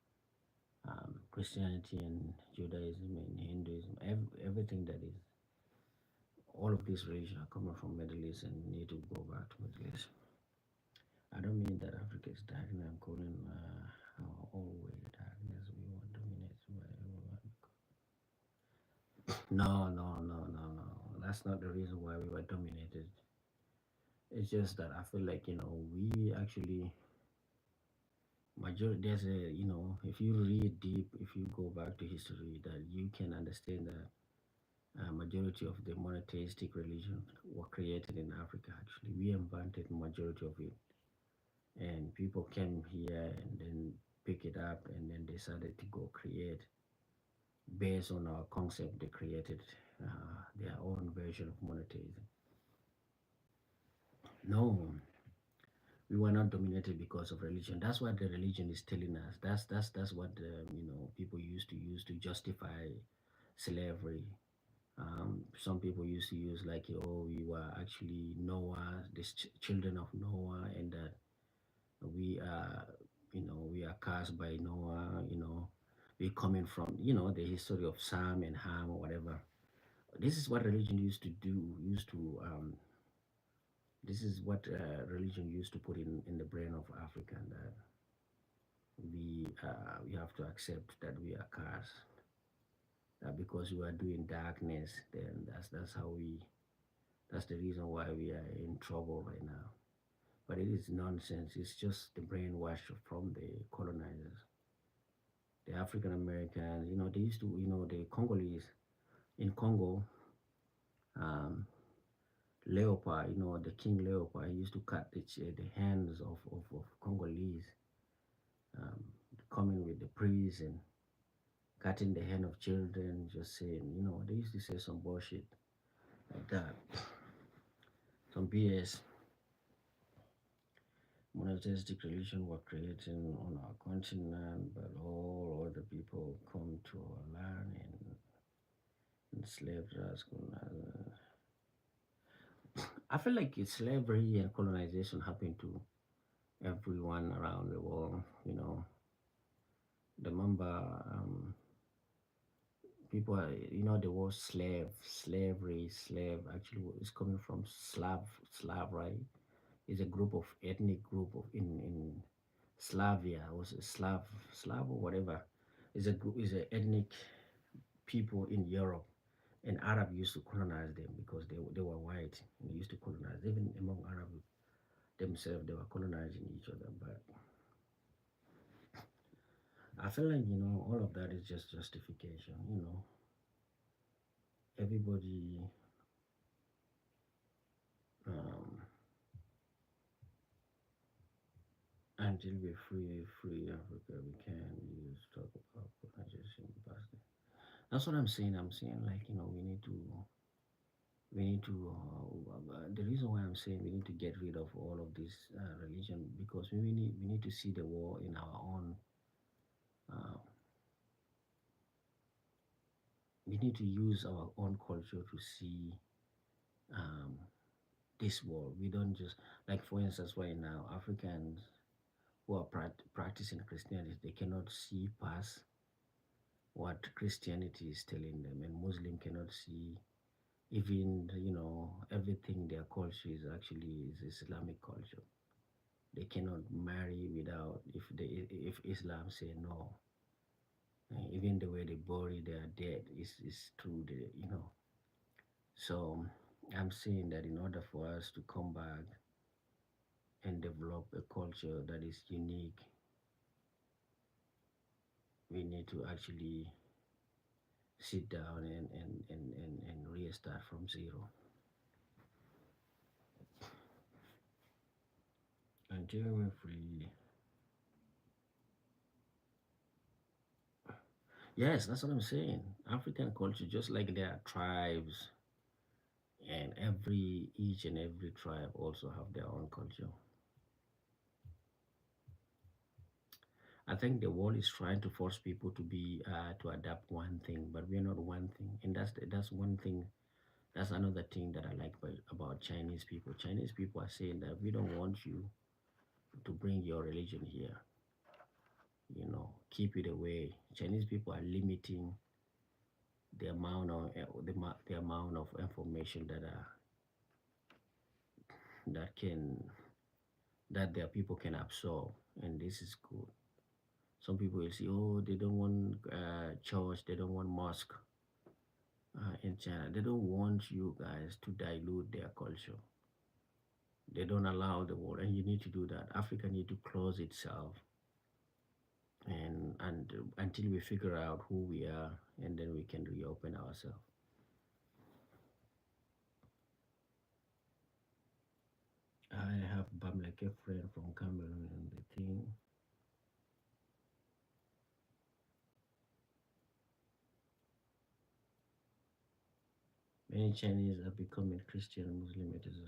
Christianity and Judaism and Hinduism, everything that is, all of these religions are coming from Middle East and need to go back to Middle East. I don't mean that Africa is darkness. I'm calling all way darkness. We want dominated by everyone. No, no, no, no, no. That's not the reason why we were dominated. It's just that I feel like we actually majority. There's a if you read deep, if you go back to history, that you can understand that majority of the monotheistic religion were created in Africa. Actually, we invented majority of it, and people came here and then pick it up and then decided to go create based on our concept. They created their own version of monotheism. No, we were not dominated because of religion. That's what the religion is telling us. That's what people used to use to justify slavery. Some people used to use like, oh, we were actually Noah, the children of Noah, and that we are, we are cast by Noah. We coming from, the history of Sam and Ham or whatever. This is what religion used to do. This is what religion used to put in the brain of African, that we have to accept that we are cast. Because we are doing darkness, then that's how we. That's the reason why we are in trouble right now. But it is nonsense. It's just the brainwash from the colonizers. The African Americans, they used to, the Congolese in Congo, um, Leopard, the King Leopard used to cut the hands of Congolese, um, coming with the priests and cutting the hand of children, just saying, they used to say some bullshit like that, some BS. Monotheistic religion were created on our continent, but all other people come to our land and enslaved us. I feel like slavery and colonization happened to everyone around the world. Remember, people are, the word slavery, slave actually is coming from Slav, right? Is a group of ethnic group of in Slavia, was a Slav or whatever. Is a group, is a ethnic people in Europe, and Arab used to colonize them because they were white and they used to colonize. Even among Arab themselves, they were colonizing each other. But I feel like all of that is just justification. Everybody. Um, and Until we free Africa, we can use talk about colonization past. That's what I'm saying. I'm saying like we need to. The reason why I'm saying we need to get rid of all of this religion because we need to see the war in our own. Uh, we need to use our own culture to see um, this war. We don't just like, for instance, right now Africans who are practicing Christianity, they cannot see past what Christianity is telling them, and Muslim cannot see even everything. Their culture is actually is Islamic culture. They cannot marry without if Islam say no. Even the way they bury their dead is through the. So I'm saying that in order for us to come back and develop a culture that is unique, we need to actually sit down and restart from zero. Until we're free. Yes, that's what I'm saying. African culture, just like there are tribes, and each and every tribe also have their own culture. I think the world is trying to force people to adapt one thing, but we're not one thing, and that's one thing. That's another thing that I like about Chinese people. Chinese people are saying that we don't want you to bring your religion here. Keep it away. Chinese people are limiting the amount of information that can that their people can absorb, and this is good. Some people will say, oh, they don't want church, they don't want mosque in China. They don't want you guys to dilute their culture. They don't allow the world, and you need to do that. Africa need to close itself, and until we figure out who we are, and then we can reopen ourselves. I have Bamleke a friend from Cameroon, and the thing. Many Chinese are becoming Christian, Muslim. It is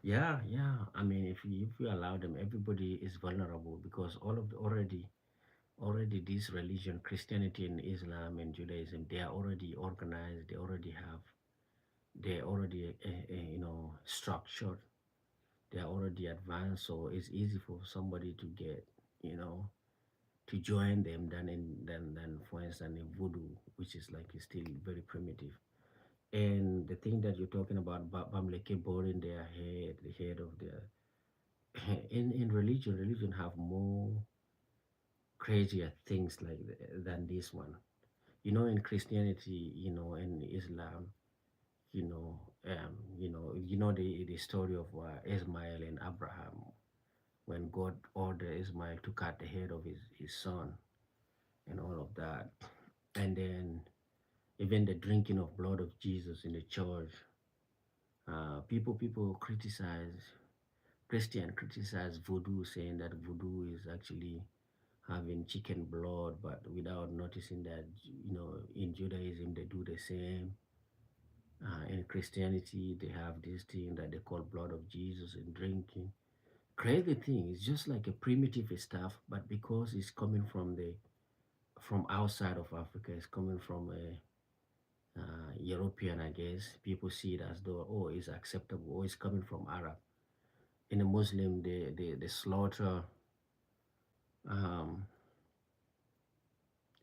yeah, yeah. I mean, if you allow them, everybody is vulnerable because all of the already this religion, Christianity and Islam and Judaism, they are already organized. They already structured. They are already advanced, so it's easy for somebody to get you know to join them than for instance in voodoo, which is like still very primitive. And the thing that you're talking about, Bamleke boring their head, the head of their in religion have more crazier things like than this one. In Christianity, in Islam, the story of Ismail and Abraham when God ordered Ismail to cut the head of his son and all of that, and then even the drinking of blood of Jesus in the church. People criticize Christian criticize voodoo, saying that voodoo is actually having chicken blood, but without noticing that in Judaism they do the same. In Christianity they have this thing that they call blood of Jesus and drinking. Crazy thing. It's just like a primitive stuff, but because it's coming from outside of Africa, it's coming from a European, I guess. People see it as though, oh, it's acceptable, or it's coming from Arab. In a Muslim, they slaughter um,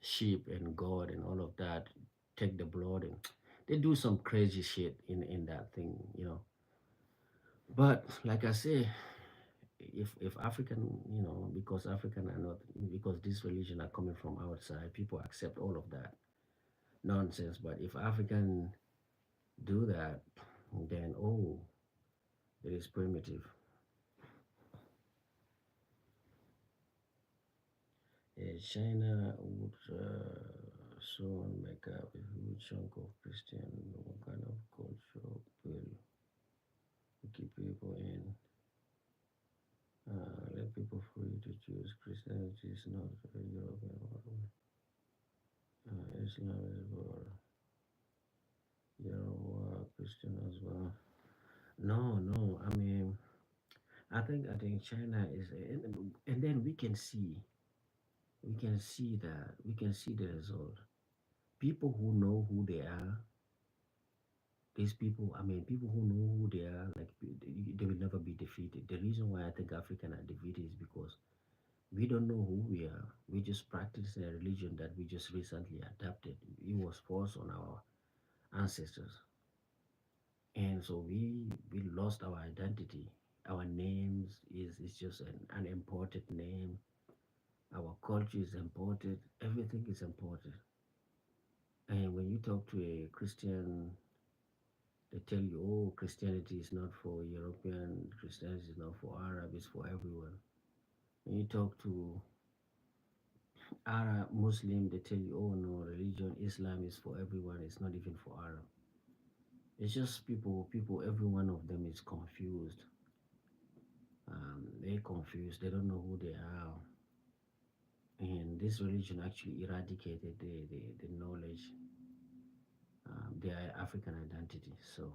sheep and goat and all of that, take the blood, and they do some crazy shit in that thing. But like I say, if African, because African are not, because this religion are coming from outside, people accept all of that nonsense. But if African do that, then oh, it is primitive. China would soon make up a huge chunk of Christian. What kind of culture will keep people in? Let people free to choose is not European. Islam is for Yoruba Christian as well. No, no. I mean, I think China is, and then we can see the result. People who know who they are, these people. I mean, people who know who they are, like they will never be defeated. The reason why I think African are defeated is because we don't know who we are. We just practice a religion that we just recently adapted. It was forced on our ancestors, and so we lost our identity. Our names is just an imported name. Our culture is imported. Everything is imported. And when you talk to a Christian, they tell you, oh, Christianity is not for European, Christianity is not for Arab, it's for everyone. When you talk to Arab Muslim, they tell you, oh no, religion, Islam is for everyone, it's not even for Arab. It's just people, every one of them is confused. They're confused, they don't know who they are. And this religion actually eradicated the knowledge, their African identity. So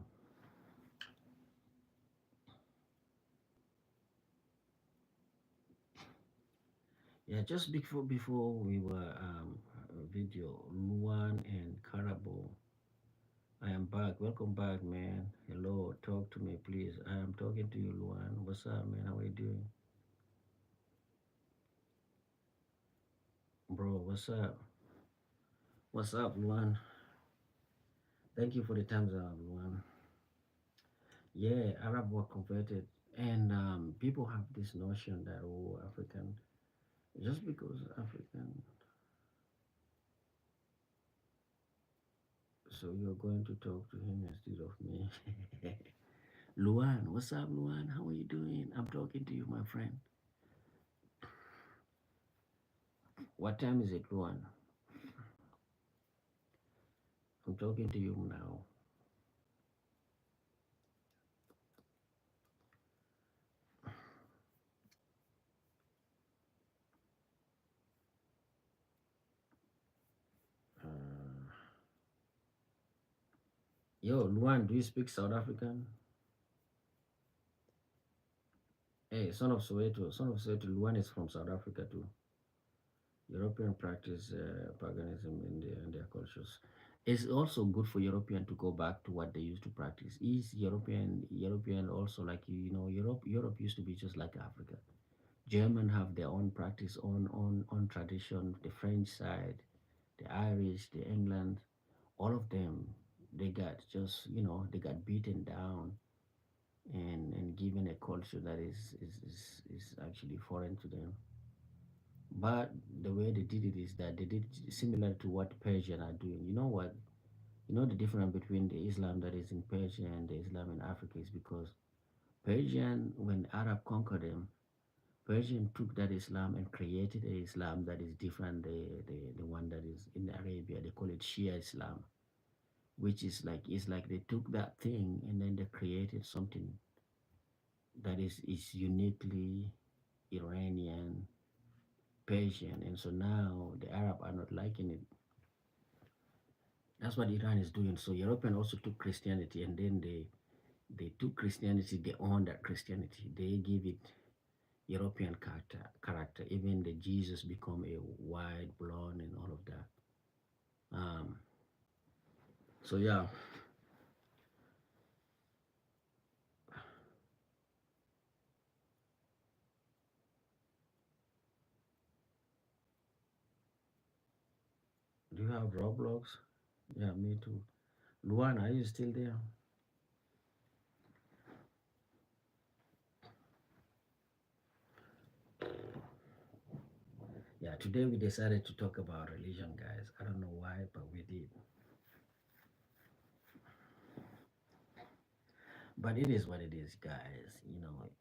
yeah, just before we were video Luan and Karabo. I am back. Welcome back, man. Hello, talk to me, please. I am talking to you, Luan. What's up, man? How are you doing, bro? What's up? What's up, Luan? Thank you for the thumbs up, Luan. Yeah, Arab were converted, and people have this notion that oh, African, just because African, so you're going to talk to him instead of me. Luan, what's up, Luan? How are you doing? I'm talking to you, my friend. What time is it, Luan? I'm talking to you now. Uh, Yo, Luan, do you speak South African? Hey, son of Soweto, Luan is from South Africa too. European practice paganism in their cultures. It's also good for European to go back to what they used to practice. Is European also like Europe used to be just like Africa. German have their own practice, on tradition. The French side, the Irish, the England, all of them, they got just they got beaten down and given a culture that is actually foreign to them. But the way they did it is that they did similar to what Persian are doing. You know what? You know the difference between the Islam that is in Persia and the Islam in Africa is because Persian, when Arab conquered them, Persian took that Islam and created a Islam that is different the one that is in Arabia. They call it Shia Islam, which is like they took that thing and then they created something that is uniquely Iranian, Persian, and so now the Arab are not liking it. That's what Iran is doing. So European also took Christianity and then they took Christianity, they own that Christianity. They give it European character. Even the Jesus become a white, blonde, and all of that. Um, so yeah, do you have Roblox? Yeah, me too. Luan, are you still there? Yeah, today we decided to talk about religion, guys. I don't know why, but we did. But it is what it is, guys.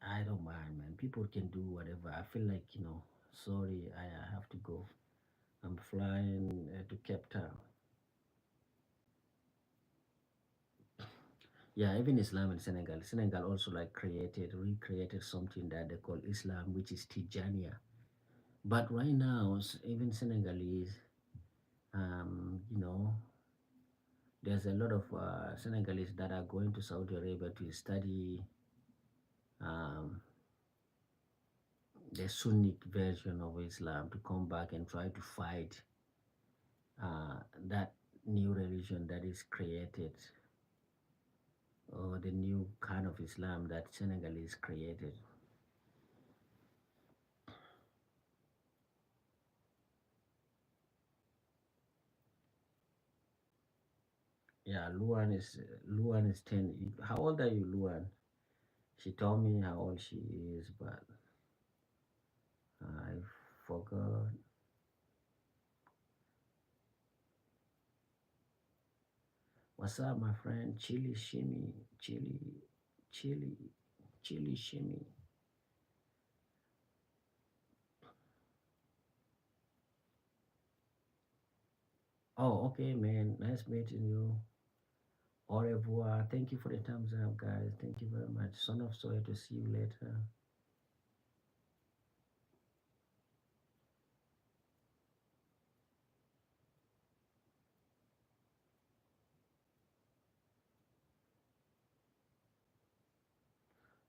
I don't mind, man. People can do whatever. I feel like, sorry, I have to go. I'm flying to Cape Town. Yeah, even Islam in Senegal. Senegal also like recreated something that they call Islam, which is Tijania. But right now, even Senegalese, you know, there's a lot of Senegalese that are going to Saudi Arabia to study um, the Sunni version of Islam, to come back and try to fight that new religion that is created, or the new kind of Islam that Senegalese created. Yeah, Luan is 10. How old are you, Luan? She told me how old she is, but I forgot. What's up, my friend? Chili Shimmy, Chili, Chili Shimmy. Oh, okay, man. Nice meeting you. Au revoir. Thank you for the thumbs up, guys. Thank you very much. Son of Soy, to see you later.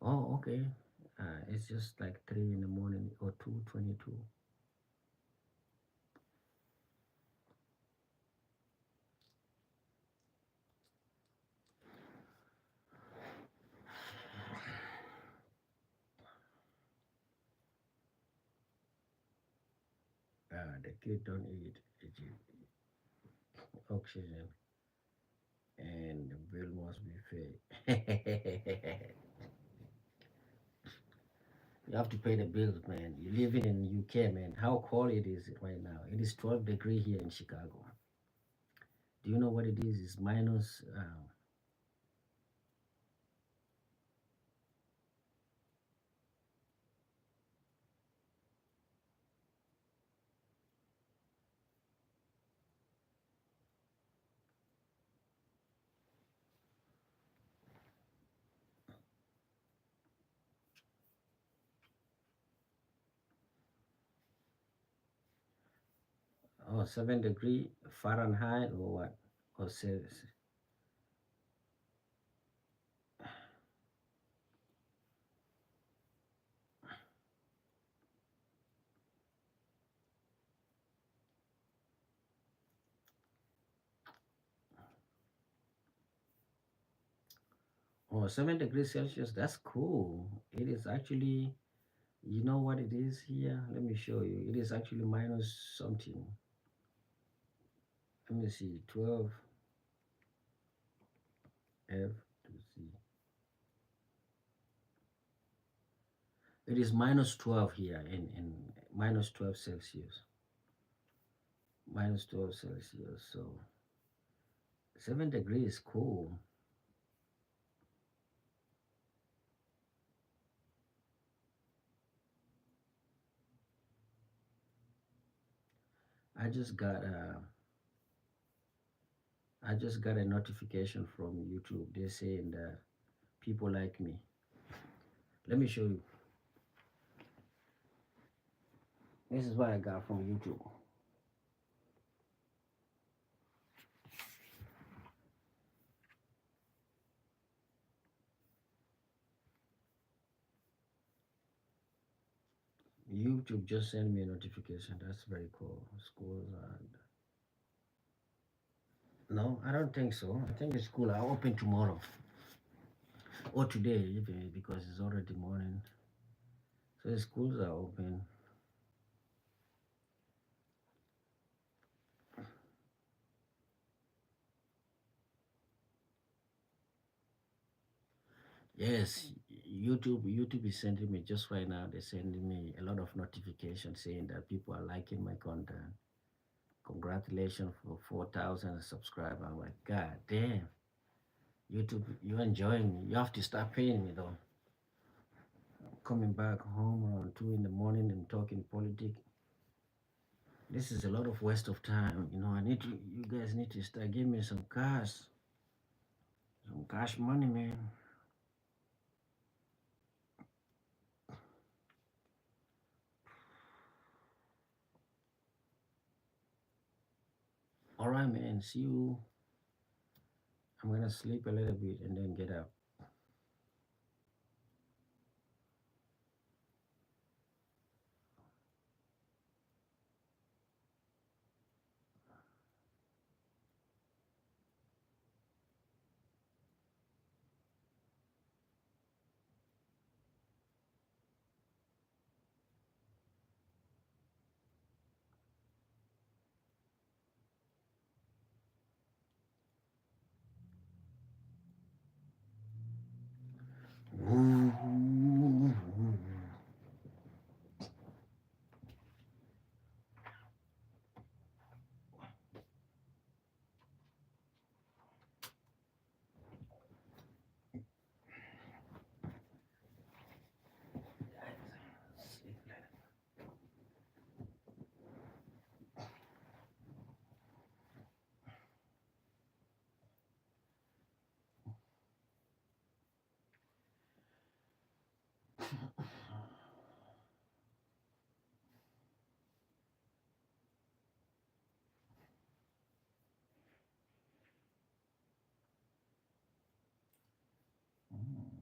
Oh, okay. It's just like 3 in the morning or 2:22. The kid don't eat oxygen, and the bill must be paid. You have to pay the bills, man. You living in UK, man. How cold it is right now? It is 12 degree here in Chicago. Do you know what it is? It's minus. Oh, 7 degree Fahrenheit or what? Or Celsius? Oh, 7 degrees Celsius. That's cool. It is actually, you know what it is here? Let me show you. It is actually minus something. Let me see. 12 F to C. It is minus 12 here in minus 12 Celsius. Minus 12 Celsius. So 7 degrees is cool. I just got a I just got a notification from YouTube. They're saying that people like me. Let me show you. This is what I got from YouTube. YouTube just sent me a notification. That's very cool. Schools and no, I don't think so. I think the school are open tomorrow or today even because it's already morning. So the schools are open. Yes, YouTube is sending me just right now. They're sending me a lot of notifications saying that people are liking my content. Congratulations for 4,000 subscribers. I'm like, God damn, YouTube, you're enjoying me. You have to start paying me though. Coming back home around 2 in the morning and talking politics. This is a lot of waste of time. I need to. You guys need to start giving me some cash money, man. All right, man. See you. I'm gonna sleep a little bit and then get up. Sleep later. Mm.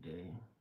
day.